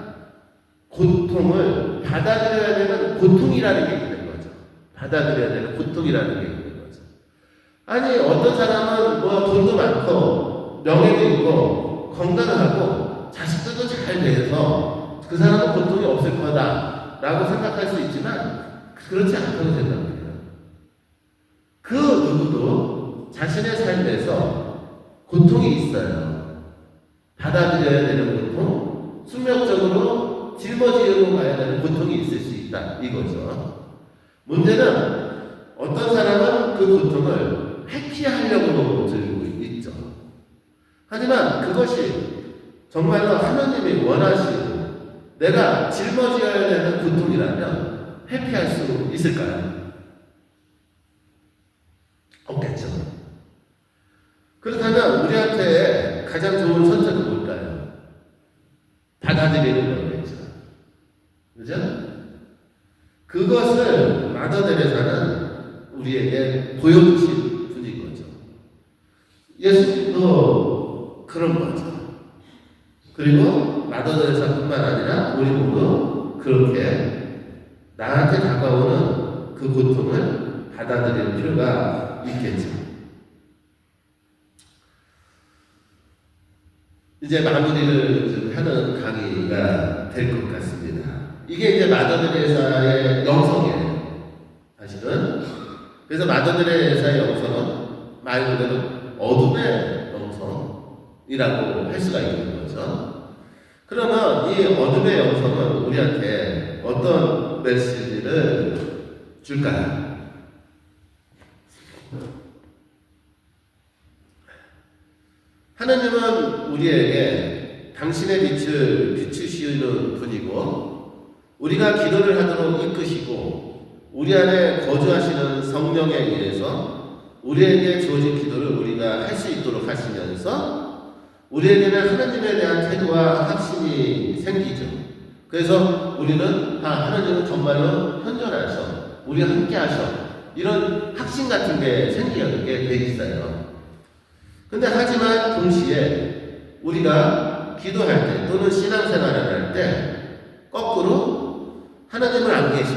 고통을 받아들여야 되는 고통이라는 게 있는 거죠. 받아들여야 되는 고통이라는 게 있는 거죠. 아니 어떤 사람은 뭐 돈도 많고 명예도 있고 건강하고 자식들도 잘 돼서 그 사람은 고통이 없을 거다 라고 생각할 수 있지만 그렇지 않다고 생각해요. 그 누구도 자신의 삶에서 고통이 있어요. 받아들여야 되는 고통, 숙명적으로 짊어지고 가야 되는 고통이 있을 수 있다 이거죠. 문제는 어떤 사람은 그 고통을 회피하려고 들고 있죠. 하지만 그것이 정말로 하나님이 원하시고 내가 짊어져야 되는 고통이라면 회피할 수 있을까요? 없겠죠. 그렇다면 우리한테 가장 좋은 선택은 뭘까요? 받아들이는 거겠죠. 그죠? 그것을 마더 데레사는 우리에게 보여주신 분인 거죠. 예수님도 그런 거죠. 그리고 마더 데레사뿐만 아니라 우리 모두 그렇게 나한테 다가오는 그 고통을 받아들일 필요가 있겠죠. 이제 마무리를 좀 하는 강의가 될 것 같습니다. 이게 이제 마더 데레사의 영성이에요. 사실은. 그래서 마더 데레사의 영성은 말 그대로 어둠의 영성이라고 할 수가 있는 거죠. 그러면 이 어둠의 영성은 우리한테 어떤 메시지를 줄까요? 하나님은 우리에게 당신의 빛을 비추시는 분이고 우리가 기도를 하도록 이끄시고 우리 안에 거주하시는 성령에 의해서 우리에게 주어진 기도를 우리가 할 수 있도록 하시면서 우리에게는 하나님에 대한 태도와 확신이 생기죠. 그래서 우리는 하나님은 정말로 현존하셔, 우리와 함께 하셔, 이런 확신 같은 게 생기게 돼 있어요. 근데 하지만 동시에 우리가 기도할 때 또는 신앙생활을 할 때 거꾸로 하나님을 안 계셔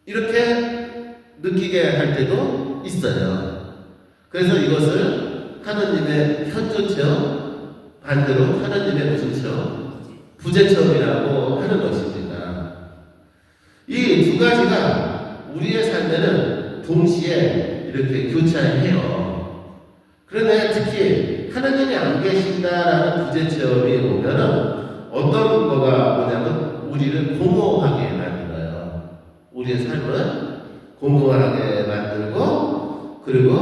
이렇게 느끼게 할 때도 있어요. 그래서 이것을 하나님의 현존체험, 반대로 하나님의 무슨 체험? 부재체험이라고 하는 것입니다. 이 두 가지가 우리의 삶에는 동시에 이렇게 교차해요. 그런데 특히 하나님이 안 계신다라는 부재체험이 오면은 어떤 거가 뭐냐면 우리를 공허하게 만들어요. 우리의 삶을 공허하게 만들고 그리고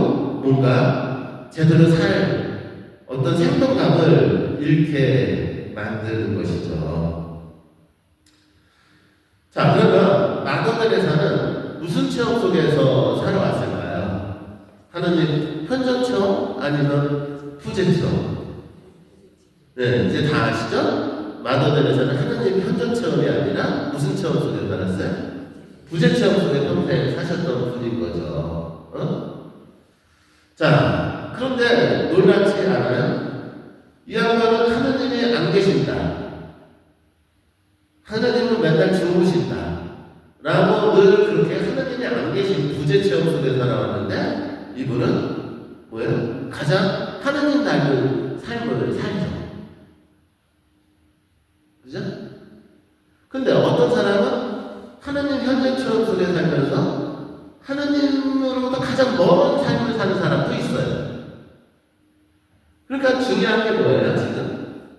뭔가 제대로 살 어떤 생동감을 잃게 만드는 것이죠. 자, 그러면 마더 데레사는 무슨 체험 속에서 살아왔을까요? 하나님 현존 체험 아니면 부재 체험? 네, 이제 다 아시죠? 마더 데레사는 하나님 현존 체험이 아니라 무슨 체험 속에 살았어요? 부재 체험 속에 평생 사셨던 분인 거죠. 자, 그런데 놀랍지 않아요? 이 양반은 하나님이 안 계신다, 하나님은 맨날 주무신다 라고 늘 그렇게 하나님이 안 계신 부재 체험 속에 살아왔는데 이분은 뭐예요? 가장 하나님 닮은 삶을 살죠. 그죠? 근데 어떤 사람은 하나님 속에 살면서 하나님으로부터 가장 먼 삶을 사는 사람도 있어요. 그러니까 중요한 게 뭐예요, 지금?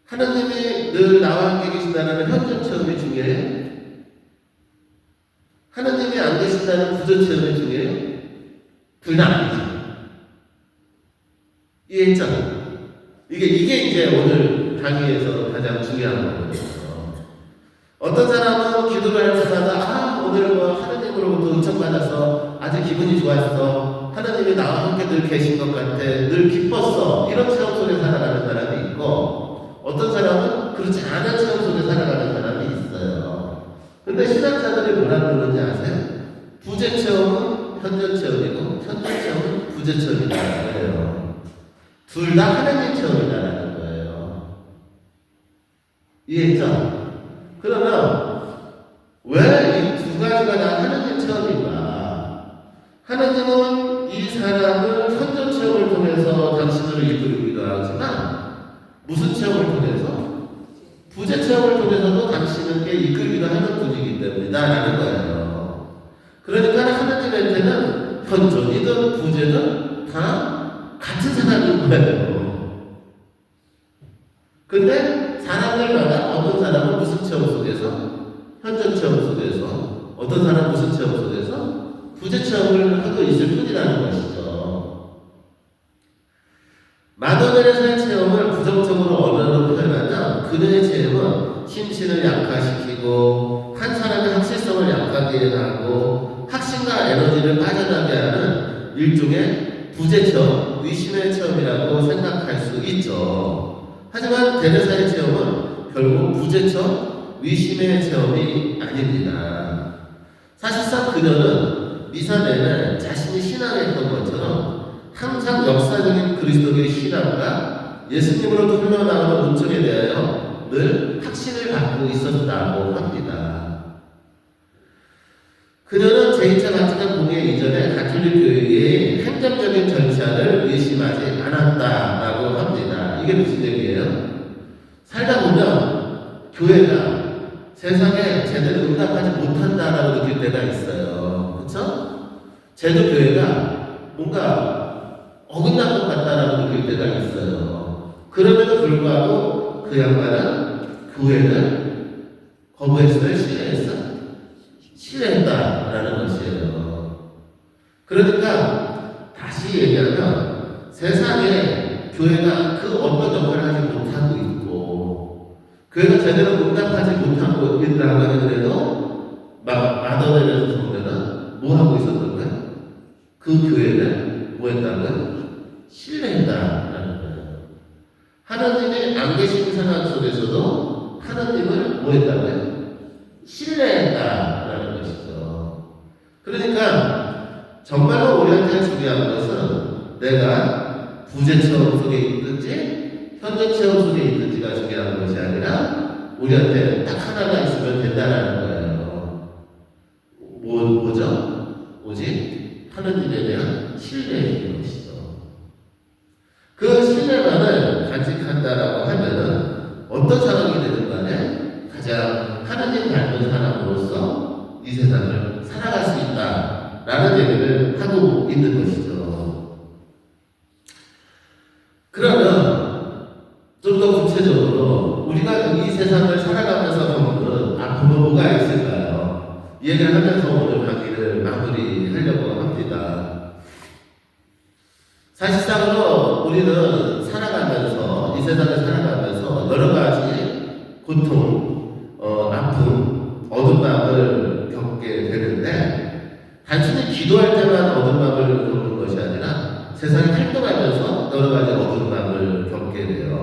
하나님이 늘 나와 함께 계신다는 현존 체험이 중요해요? 하나님이 안 계신다는 구조 체험이 중요해요? 둘 다 아니죠. 이해했잖아요. 이게 이제 오늘 강의에서 가장 중요한 거거든요. 어떤 사람은 기도를 할 때마다 오늘 하나님으로부터 은총받아서 아주 기분이 좋았어. 하나님이 나와 함께 늘 계신 것 같아. 늘 기뻤어. 이런 체험 속에 살아가는 사람이 있고, 어떤 사람은 그렇지 않은 체험 속에 살아가는 사람이 있어요. 근데 신학자들이 뭐라 그러는지 아세요? 부재 체험은 현존 체험이고 현존 체험은 부재 체험이라는 거예요. 둘 다 하나님 체험이라는 거예요. 이해했죠? 그러면 왜 이 두 가지가 다 하나님 체험인가? 하나님은 이 사람을 현존 체험을 통해서 당신을 이끌기도 하지만 무슨 체험을 통해서? 부재 체험을 통해서도 당신에게 이끌기도 하는 분이기 때문이다라는 거예요. 그러니까 하나님한테는 현존이든 부재든 다 같은 사람인 거예요. 근데 사람들마다 어떤 사람은 무슨 체험 속에서? 현존 체험 속에서, 어떤 사람은 무슨 체험 속에서? 부재 체험을 하고 있을 뿐이라는 것이죠. 마더네레사의 체험을 부정적으로 언어로 표현하면 그녀의 체험은 심신을 약화시키고 한 사람의 확실성을 약하게 하고 확신과 에너지를 빠져나게 하는 일종의 부재 체험, 의심의 체험이라고 생각할 수 있죠. 하지만 테레사의 체험은 결국 부재 체험, 의심의 체험이 아닙니다. 사실상 그녀는 미사 내내 자신이 신앙했던 것처럼 항상 역사적인 그리스도의 신앙과 예수님으로부터 흘러나오는 은총에 대하여 늘 확신을 갖고 있었다고 합니다. 그녀는 제2차 바티칸 공회 이전에 가톨릭 교회의 행정적인 절차를 의심하지 않았다라고 합니다. 이게 무슨 얘기예요? 살다 보면 교회가 세상에 제대로 응답하지 못한다라고 느낄 때가 있어요. 그렇죠? 제도 교회가 뭔가 어긋난 것 같다라고 느낄 때가 있어요. 그럼에도 불구하고 그 양반은 교회를 거부했어요? 신뢰했어요? 신뢰했다라는 것이에요. 그러니까 다시 얘기하면 세상에 교회가 그 어떤 역할을 하지 못하고 있고 교회가 제대로 응답하지 못하고 있다고 하더라도 마더네레사 성도는 뭐 하고 있었던 거예요? 그 교회를 뭐 했다고요? 신뢰했다라는 거예요. 하나님이 안 계신 상황 속에서도 하나님을 뭐 했다고요? 신뢰했다라는 것이죠. 그러니까 정말로 우리한테 중요한 것은 내가 부재 체험 속에 있든지 현존 체험 속에 있든지가 중요한 것이 아니라 우리한테 딱 하나가 있으면 된다는 거예요. 뭐죠? 오직 하나님에 대한 신뢰인 것이죠. 그 신뢰만을 간직한다라고 하면은 어떤 상황이 되든 간에 가장 하나님 닮은 사람으로서 이 세상을 살아갈 수 있다라는 얘기를 하고 있는 것이죠. 그러면 좀 더 구체적으로 우리가 이 세상을 살아가면서 겪는 아픔은 뭐가 있을까요? 이 얘기를 하면서 오늘 강의를 마무리하려고 합니다. 사실상으로 우리는 살아가면서 이 세상을 살아가면서 여러 가지 고통, 아픔, 어둠 마음을 겪게 되는데 단순히 기도할 때만 어둠 마음을 겪는 것이 아니라 세상에 활동하면서 여러 가지 어둠 마음을 겪게 돼요.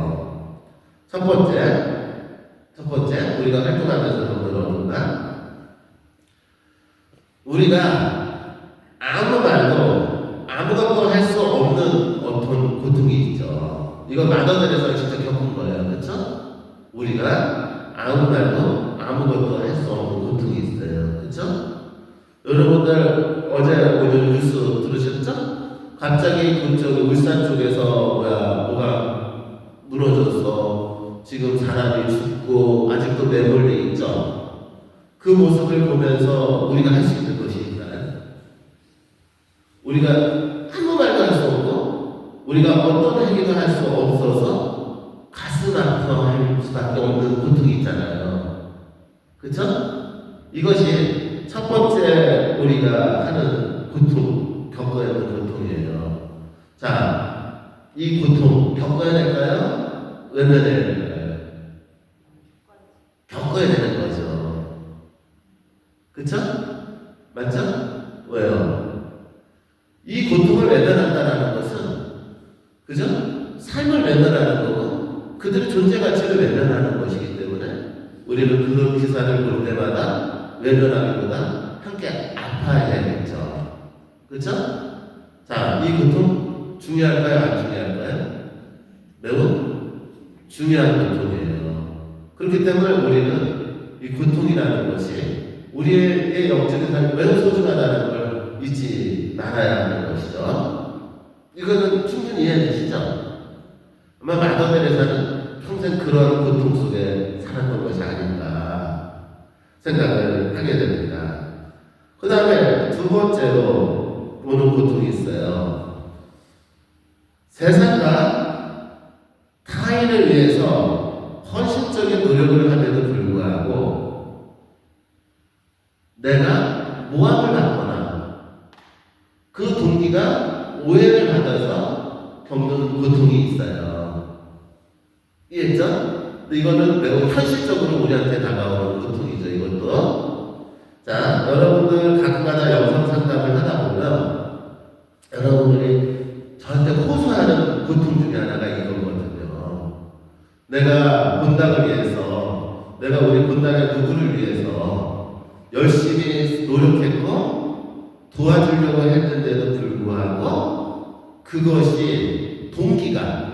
첫 번째, 우리가 활동하면서 겪는 어둠 마음. 우리가 아무 말도 아무것도 할 수 없는 어떤 고통이 있죠. 이거 마더네레사가 직접 겪은 거예요. 그렇죠? 우리가 아무 말도 아무것도 할 수 없는 고통이 있어요. 그렇죠? 여러분들 어제 오늘 뉴스 들으셨죠? 갑자기 그쪽 울산 쪽에서 뭐가 무너졌어. 지금 사람이 죽고 아직도 내몰려 있죠. 그 모습을 보면서 우리가 할 수 있는 것이 있다. 우리가 아무 말도 할 수 없고 우리가 어떤 행위도 할 수 없어서 가슴 아파할 수밖에 없는 고통이 있잖아요. 그렇죠? 이것이 첫 번째 우리가 하는 고통, 겪어야 하는 고통이에요. 자, 이 고통 겪어야 될까요? 외면해야 될까요? 겪어야 되는 거죠. 그쵸? 맞죠? 왜요? 이 고통을 외면한다는 것은, 그죠? 삶을 외면하는 거고, 그들의 존재 가치를 외면하는 것이기 때문에, 우리는 그 기사를 볼 때마다 외면하기보다 함께 아파야겠죠. 그쵸? 자, 이 고통 중요할까요? 안 중요할까요? 매우 중요한 고통이에요. 그렇기 때문에 우리는 이 고통이라는 것이 우리의 영적인 삶이 매우 소중하다는 걸 잊지 말아야 하는 것이죠. 이거는 충분히 이해되시죠? 아마 마더 테레사는 평생 그런 고통 속에 살았던 것이 아닌가 생각을 하게 됩니다. 그 다음에 두 번째로 보는 고통이 있어요. 세상과 타인을 위해서 헌신적인 노력을 함에도 불구하고 내가 모함을 받거나 그 동기가 오해를 받아서 겪는 고통이 있어요. 이해했죠? 근데 이거는 매우 현실적으로 우리한테 다가오는 고통이죠. 이것도. 자, 여러분들 가끔가다 영상 상담을 하다 보면 여러분들이 저한테 호소하는 고통 중에 하나가 이거거든요. 내가 본당을 위해서, 내가 우리 본당의 누구를 위해서 열심히 노력했고 도와주려고 했는데도 불구하고 그것이 동기가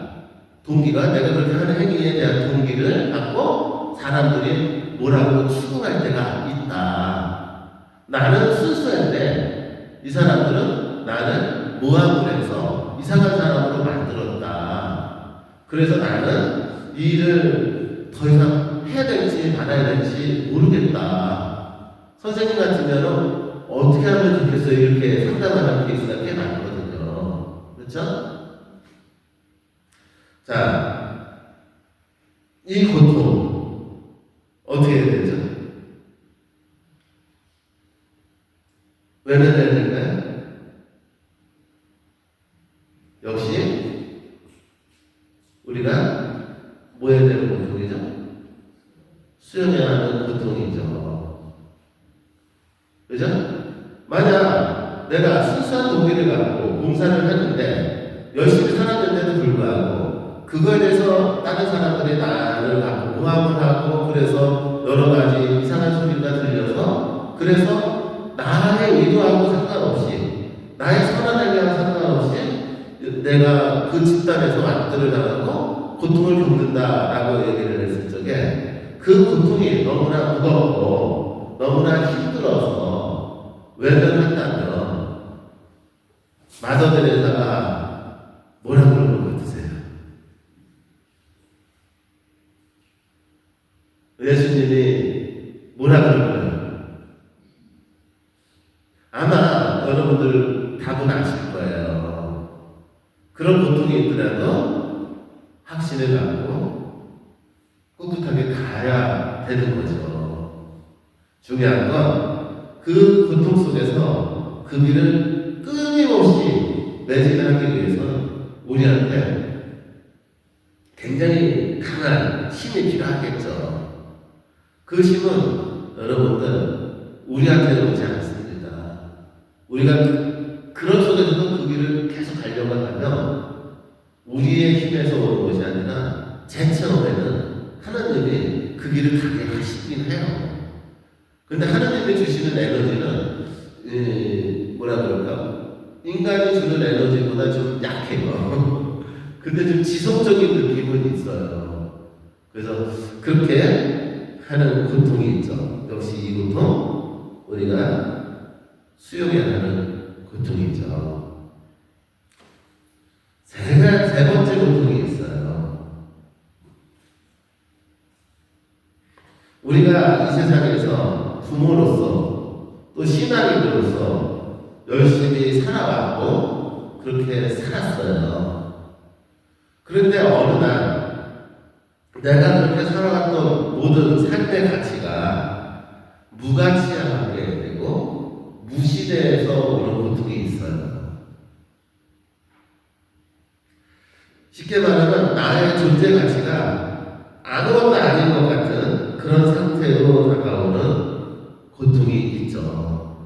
내가 그렇게 하는 행위에 대한 동기를 갖고 사람들이 뭐라고 추궁할 때가 있다. 나는 순수한데 이 사람들은 나를 모함을 해서 이상한 사람으로 만들었다. 그래서 나는 이 일을 더 이상 해야 될지 말아야 될지 모르겠다. 선생님 같으면 어떻게 하면 좋겠어요? 이렇게 상담하는 케이스가 꽤 많거든요. 그렇죠? 자, 이 고통 어떻게 해야 되죠? 외면해야 될까요? 역시 우리가 뭐 해야 되는 고통이죠? 수용해야 하는 고통이죠. 그죠? 만약 내가 순수한 동기를 갖고 봉사를 했는데 열심히 살았는데도 불구하고 그거에 대해서 다른 사람들이 나를 갖고 모함을 하고 그래서 여러 가지 이상한 소리가 들려서 그래서 나의 의도하고 상관없이 나의 선한 행위와 상관없이 내가 그 집단에서 완들을 당하고 고통을 겪는다라고 얘기를 했을 적에 그 고통이 너무나 무겁고 너무나 힘들어서 외면한다면 마더 테레사가 뭐라고 그러는 것 같으세요? 예수님이 뭐라고 그러나요? 아마 여러분들 답은 아실 거예요. 그런 고통이 있더라도 확신을 갖고 꿋꿋하게 가야 되는 거죠. 중요한 건 그 고통 속에서 그 길을 끊임없이 매진하기 위해서는 우리한테 굉장히 강한 힘이 필요하겠죠. 그 힘은 여러분들 우리한테 오지 않습니다. 우리가 그런 속에서도 그 길을 계속 가려고 하면 우리의 힘에서 오는 것이 아니라 제 체험에는 하나님이 그 길을 가게 하시긴 해요. 근데 하나님이 주시는 에너지는 뭐라 그럴까? 인간이 주는 에너지보다 좀 약해요. 근데 좀 지속적인 느낌은 있어요. 그래서 그렇게 하는 고통이 있죠. 역시 이 고통 우리가 수용해야 하는 고통이죠. 세 번째 고통이 있어요. 우리가 이 세상에서 부모로서 또 신앙인으로서 열심히 살아왔고 그렇게 살았어요. 그런데 어느 날 내가 그렇게 살아왔던 모든 삶의 가치가 무가치하게 되고 무시돼서 오는 고통이 있어요. 쉽게 말하면 나의 존재 가치가 아무것도 아닌 것 같은 그런 상태로 다가오는 고통이 있죠.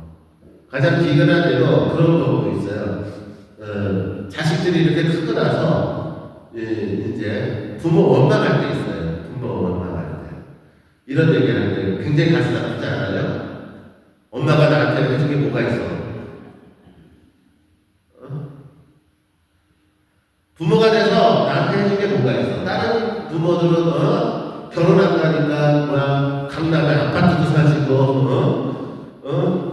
가장 비근한 예로 그런 경우도 있어요. 자식들이 이렇게 크고 나서 이제 부모 원망할 때 있어요. 부모 원망할 때. 이런 얘기할 때 굉장히 가슴 아프지 않아요? 엄마가 나한테 해준 게 뭐가 있어? 부모가 돼서 나한테 해준 게 뭐가 있어? 다른 부모들은 결혼한다니까 뭐야 강남에 아파트도 사주고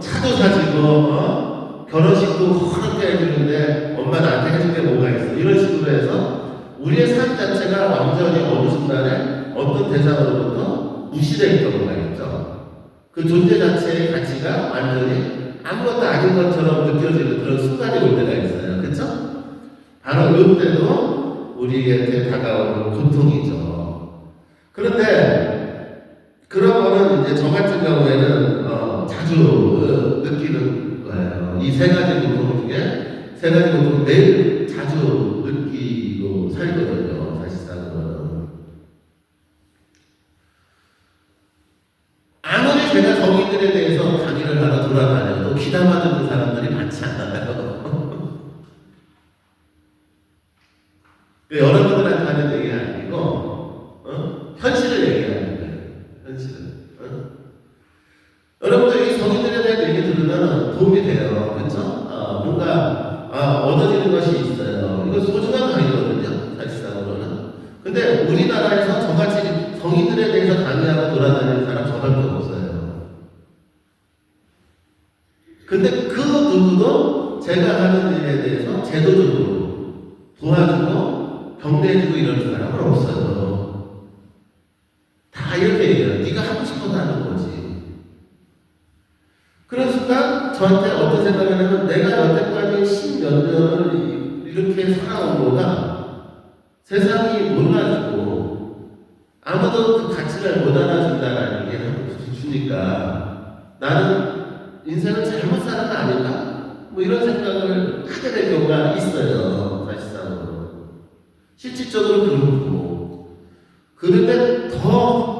차도 사주고 결혼식도 허락해 해주는데 엄마 나한테 해준 게 뭐가 있어? 이런 식으로 해서 우리의 삶 자체가 완전히 어느 순간에 어떤 대상으로부터 무시될 경우가 있죠. 그 존재 자체의 가치가 완전히 아무것도 아닌 것처럼 느껴지는 그런 순간이 올 때가 있어요. 그렇죠? 바로 이때도 우리에게 다가오는 고통이죠. 그런데 그런 거는 이제 저 같은 경우에는 자주 느끼는 거예요. 이 세 가지 고통 중에 세 가지 고통 매일 자주 느끼고 살거든요. 사실상은 아무리 제가 성인들에 대해서 강의를 하러 돌아다녀도 귀담아 듣는 사람들이 많지 않아요. 여러분들한테 하는 얘기가 아니고 현실을 얘기하는 거예요. 현실을. 여러분들 이 성인들에 대한 얘기 들으면 도움이 돼요. 그렇죠? 뭔가 얻어지는 것이 있어요. 이거 소중한 강의거든요. 사실상으로는. 근데 우리나라에서 저같이 성인들에 대해서 강의하고 돌아다니는 사람 저밖에 없어요. 근데 그 누구도 제가 하는 일에 대해서 제도적으로 도와주고 경례해주고 이러는 사람은 없어요. 다 이렇게 얘기해요. 네가 하고 싶어서 하는 거지. 그런 순간 저한테 어떤 생각이 나면 내가 여태까지 10몇 년을 이렇게 살아온 거가 세상이 몰라주고 아무도 그 가치를 못 알아준다는 얘기를 주니까 나는 인생을 잘못 사는 거 아닌가? 뭐 이런 생각을 하게 될 경우가 있어요. 사실상. 실질적으로 그렇고 그런데 더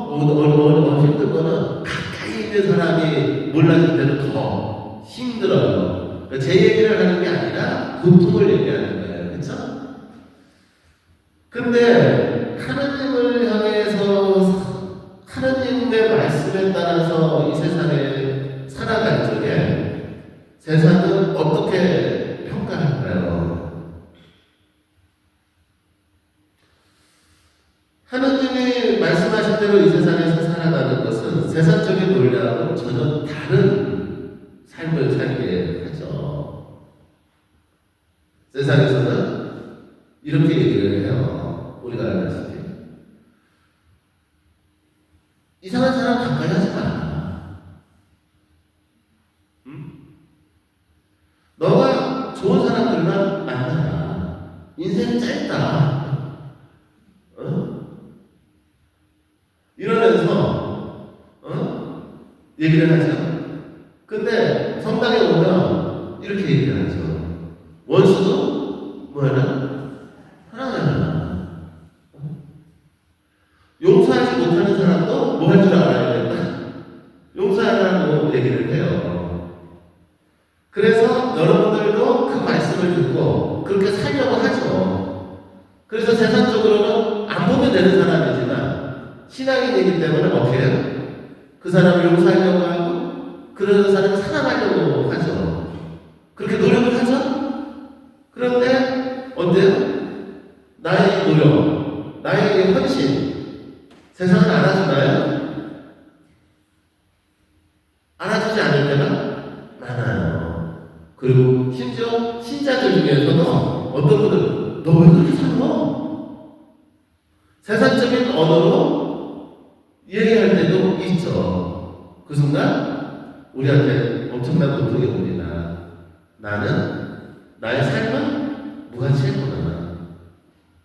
힘든 거는 가까이 있는 사람이 몰라줄 때는 더 힘들어요. 그러니까 제 얘기를 하는 게 아니라 고통을 얘기하는 거예요. 그렇죠? 근데 하나님을 향해서 하나님의 말씀에 따라서 이 세상에 살아갈 적에 세상은 어떻게 평가할까요? 하나님이 말씀하신 대로 이 세상에서 살아가는 것은 세상적인 논리하고 전혀 다른 삶을 살게 하죠. 세상에서는 이렇게 얘기를 해요. 우리가 알다시피 이상한 사람 가까이 하지 마. 너가 좋은 사람들만 만나라. 인생은 짧다. 이러면서 얘기를 하죠. 근데 성당에 오면 이렇게 얘기를 하죠. 원수도 뭐하나? 사랑하라. 용서하지 못하는 사람도 뭐 할 줄 알아야 된다. 용서하라고 얘기를 해요. 그래서 여러분들도 그 말씀을 듣고 그렇게 살려고 하죠. 그래서 세상적으로는 안 보면 되는 사람이지만 신앙인이기 때문에 어떻게 해요? 그 사람을 용서하려고 하고 그런 사람을 사랑하려고 하죠. 그렇게 노력을 하죠? 그런데 어때요? 나의 노력, 나의 헌신 세상은 알아주나요? 알아주지 않을 때가 많아요. 그리고 심지어 신자들 중에서도 어떤 분들은 너 왜 그렇게 살아? 세상적인 언어로 얘기할 때도 있죠. 그 순간 우리한테 엄청난 고통이 옵니다. 나는 나의 삶은 무가치했구나.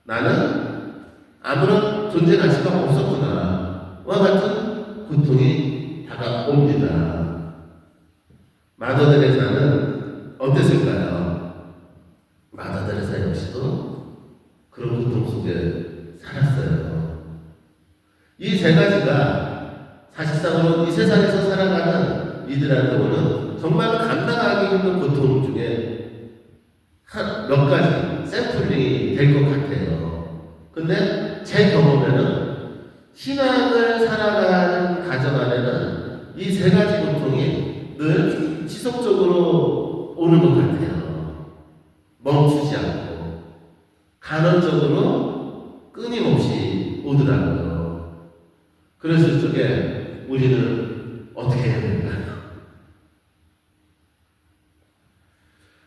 나는 아무런 존재 가치가 없었구나. 와 같은 고통이 다가옵니다. 마더 데레사는 어땠을까요? 마더 데레사 역시도 그런 고통 속에 살았어요. 이 세 가지가 사실상으로 이 세상에서 살아가는 이들한테는 정말 감당하기 힘든 고통 중에 몇 가지 샘플링이 될 것 같아요. 근데 제 경험에는 신앙을 살아가는 가정 안에는 이 세 가지 고통이 늘 지속적으로 오는 것 같아요. 멈추지 않고 간헐적으로 끊임없이 오더라고요. 그랬을 적에 우리는 어떻게 해야 될까요?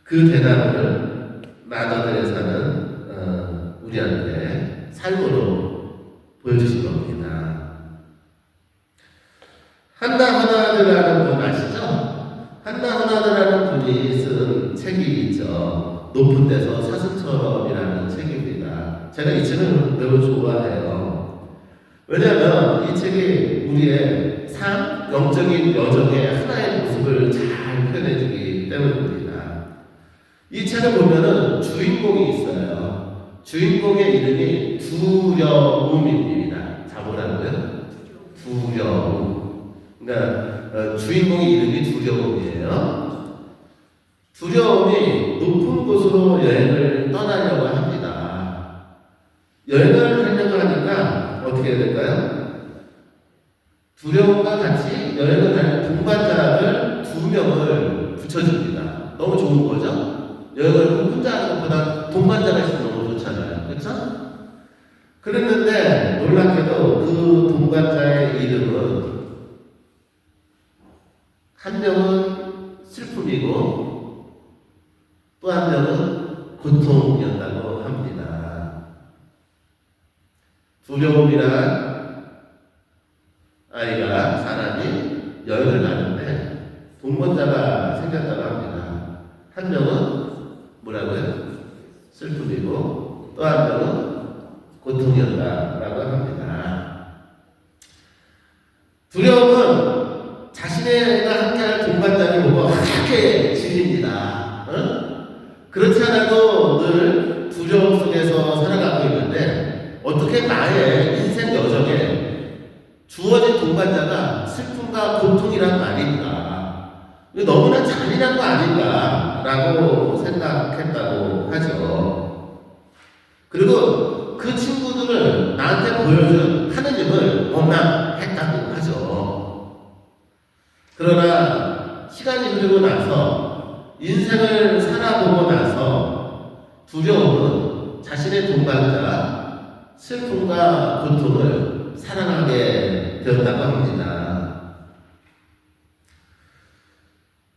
그 대답을 마더 데레사는 우리한테 삶으로 보여주신 겁니다. 한나 허나드라는 분 아시죠? 한나 허나드라는 분이 쓴 책이 있죠. 높은 데서 사슴처럼이라는 책입니다. 제가 이 책을 매우 좋아해요. 왜냐하면 이 책이 우리의 삶, 영적인 여정의 하나의 모습을 잘 표현해주기 때문입니다. 이 책을 보면은 주인공이 있어요. 주인공의 이름이 두려움입니다. 자보라고요? 두려움. 그러니까 주인공의 이름이 두려움이에요. 두려움이 높은 곳으로 여행을 떠나려고 합니다. 여행을 하려고 하니까 어떻게 해야 될까요? 두려움과 같이 여행을 하는 동반자를 2명을 붙여줍니다. 너무 좋은 거죠? 여행을 혼자 하는 것보다 동반자가 있으면 너무 좋잖아요. 그렇죠? 그랬는데 놀랍게도 그 동반자의 이름은 한 명은 슬픔이고 또 한 명은 고통이었다고 합니다. 두려움이란 아이가 사람이 여행을 가는데 동반자가 생겼다고 합니다. 한 명은 뭐라고요? 슬픔이고 또 한 명은 고통이었다라고 합니다. 두려움은 자신과 함께할 동반자를 보고 하게 질립니다. 그렇지 않아도 늘 두려움 속에서 살아가고 있는데 어떻게 나의 인생 여정에 주어진 동반자가 슬픔과 고통이란 말인가? 너무나 잔인한 거 아닌가라고 생각했다고 하죠. 그리고 그 친구들을 나한테 보여준 하느님을 원망했다고 하죠. 그러나 시간이 흐르고 나서 인생을 살아보고 나서 두려움은 자신의 동반자 슬픔과 고통을 사랑하게 되었다고 합니다.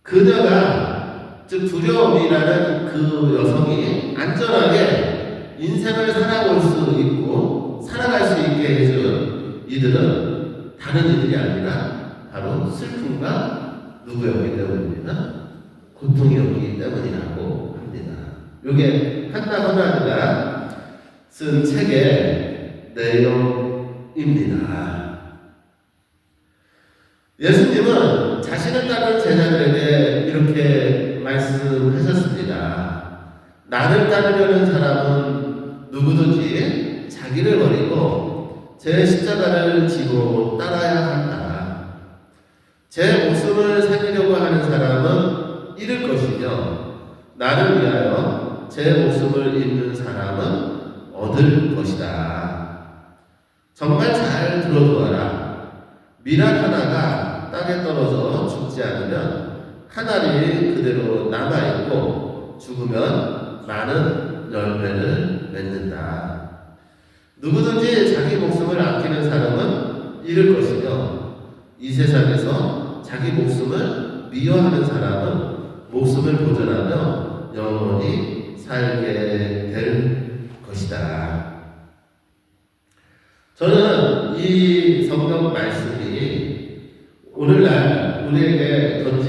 그녀가 즉 두려움이라는 그 여성이 안전하게 인생을 살아볼 수 있고 살아갈 수 있게 해준 이들은 다른 이들이 아니라 바로 슬픔과 누구였기 때문입니다. 고통이었기 때문이라고 합니다. 이게 한나 허나드가 쓴 책의 내용입니다. 예수님은 자신을 따르는 제자들에게 이렇게 말씀하셨습니다. 나를 따르려는 사람은 누구든지 자기를 버리고 제 십자가를 지고 따라야 한다. 제 목숨을 살리려고 하는 사람은 잃을 것이며 나를 위하여 제 목숨을 잃는 사람은 얻을 것이다. 정말 잘 들어두어라. 미랄 하나가 땅에 떨어져 죽지 않으면 한 알이 그대로 남아있고 죽으면 많은 열매를 맺는다. 누구든지 자기 목숨을 아끼는 사람은 잃을 것이며 이 세상에서 자기 목숨을 미워하는 사람은 목숨을 보존하며 영원히 살게 될 것이다. 저는 이 성경 말씀이 오늘날 우리에게 던진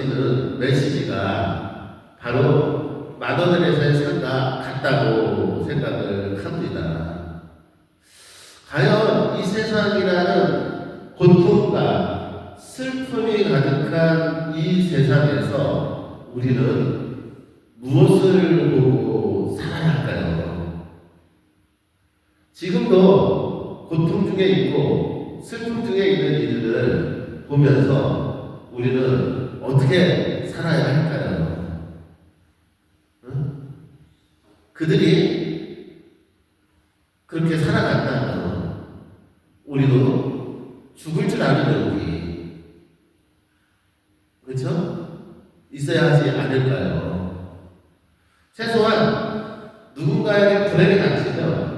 세상이라는 고통과 슬픔이 가득한 이 세상에서 우리는 무엇을 보고 살아야 할까요? 지금도 고통 중에 있고 슬픔 중에 있는 이들을 보면서 우리는 어떻게 살아야 할까요? 응? 그들이 그렇게 살아간다면 우리도 죽을 줄 아는 용기, 그렇죠? 있어야 하지 않을까요? 최소한 누군가에게 불행이 닥치면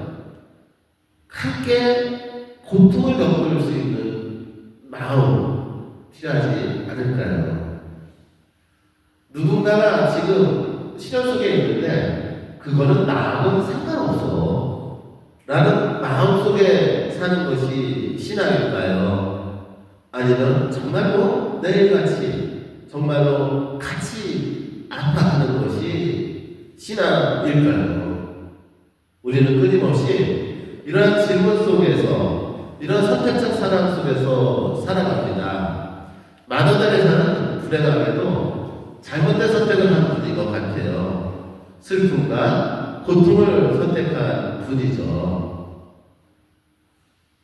함께 고통을 겪을 수 있는 마음 필요하지 않을까요? 누군가가 지금 시련 속에 있는데 그거는 나하고는 상관없어 라는 마음속에 사는 것이 신앙일까요? 아니면 정말로 내일같이 정말로 같이 아파하는 것이 신앙일까요? 우리는 끊임없이 이러한 질문 속에서 이런 선택적 사랑 속에서 살아갑니다. 마더데레사는 불행하게도 잘못된 선택을 한 분인 것 같아요. 슬픔과 고통을 선택한 분이죠.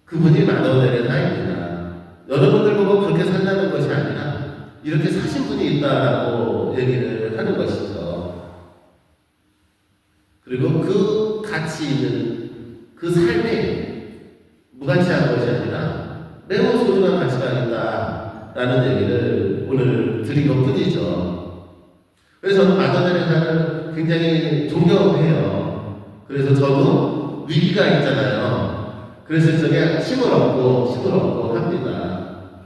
그분이 마더데레사입니다. 여러분들 보고 그렇게 살라는 것이 아니라 이렇게 사신 분이 있다라고 얘기를 하는 것이죠. 그리고 그 가치 있는 그 삶이 무가치한 것이 아니라 매우 소중한 가치가 있다라는 얘기를 오늘 드린 것 뿐이죠. 그래서 저는 마더데레사를 굉장히 존경해요. 그래서 저도 위기가 있잖아요. 그래서 저게 힘을 얻고 합니다.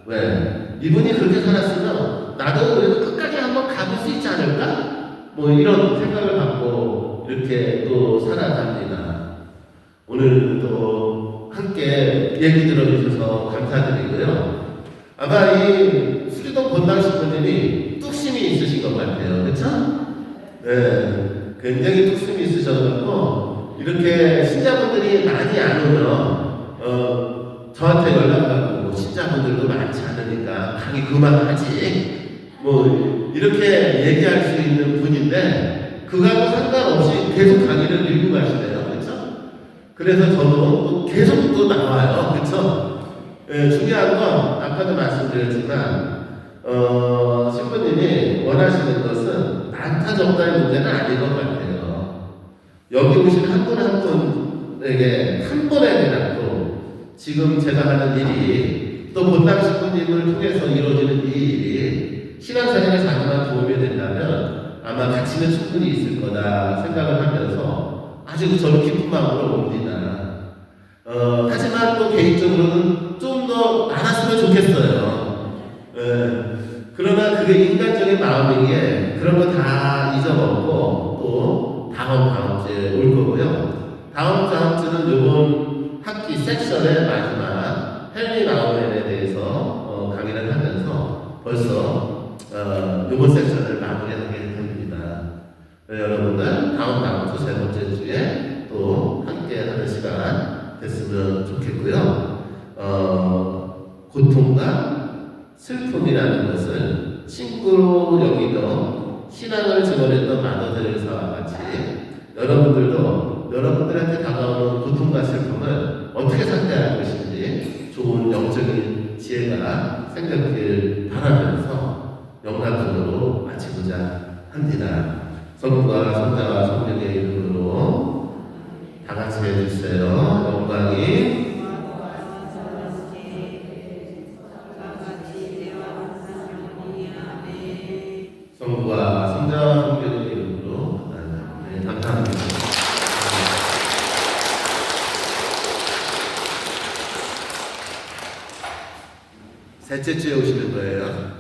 왜? 이분이 그렇게 살았으면 나도 그래도 끝까지 한번 가볼 수 있지 않을까? 뭐 이런 생각을 갖고 이렇게 또 살아갑니다. 오늘 또 함께 얘기 들어주셔서 감사드리고요. 아마 이 수리동 본당신부님이 뚝심이 있으신 것 같아요. 그렇죠? 네, 굉장히 뚝심이 있으셔서 이렇게 신자분들이 많이 안 오면 저한테 연락하고 신자분들도 많지 않으니까 강의 그만하지 뭐 이렇게 얘기할 수 있는 분인데 그거하고 상관없이 계속 강의를 읽고 가시네요. 그렇죠? 그래서 저도 계속 또 나와요. 그렇죠? 예, 중요한 건 아까도 말씀드렸지만 신부님이 원하시는 것은 많다 적다의 문제는 아닌 것 같아요. 여기 오신 한 분 한 분에게 한 번에라도 지금 제가 하는 일이 또 본당 신부님을 통해서 이루어지는 이 일이 신앙생활에 자꾸만 도움이 된다면 아마 가치는 충분히 있을 거다 생각을 하면서 아주 저는 기쁜 마음으로 옵니다. 하지만 또 개인적으로는 좀 더 많았으면 좋겠어요. 그러나 그게 인간적인 마음이기에 그런 거 다 잊어먹고 또 다음 주에 올 거고요. 다음 주는 이번 학기 섹션의 마지막 헨리 나우맨에 대해서 강의를 하면서 벌써 이번 섹션을 마무리하게 됩니다. 여러분들 다음 주 세 번째 주에 또 함께 하는 시간 됐으면 좋겠고요. 고통과 슬픔이라는 것을 친구로 여기던 신앙을 증언했던 마더데레사와 같이 여러분들도 여러분들한테 다가오는 고통과 슬픔을 어떻게 상대할 것인지 좋은 영적인 지혜가 생겼길 바라면서 영광적으로 마치고자 합니다. 성부와 성자와 성령의 이름으로 다 같이 해주세요. 영광이 성부와 성자와 성령의 이름으로 네, 감사합니다. 셋째 주에 오시는 거예요.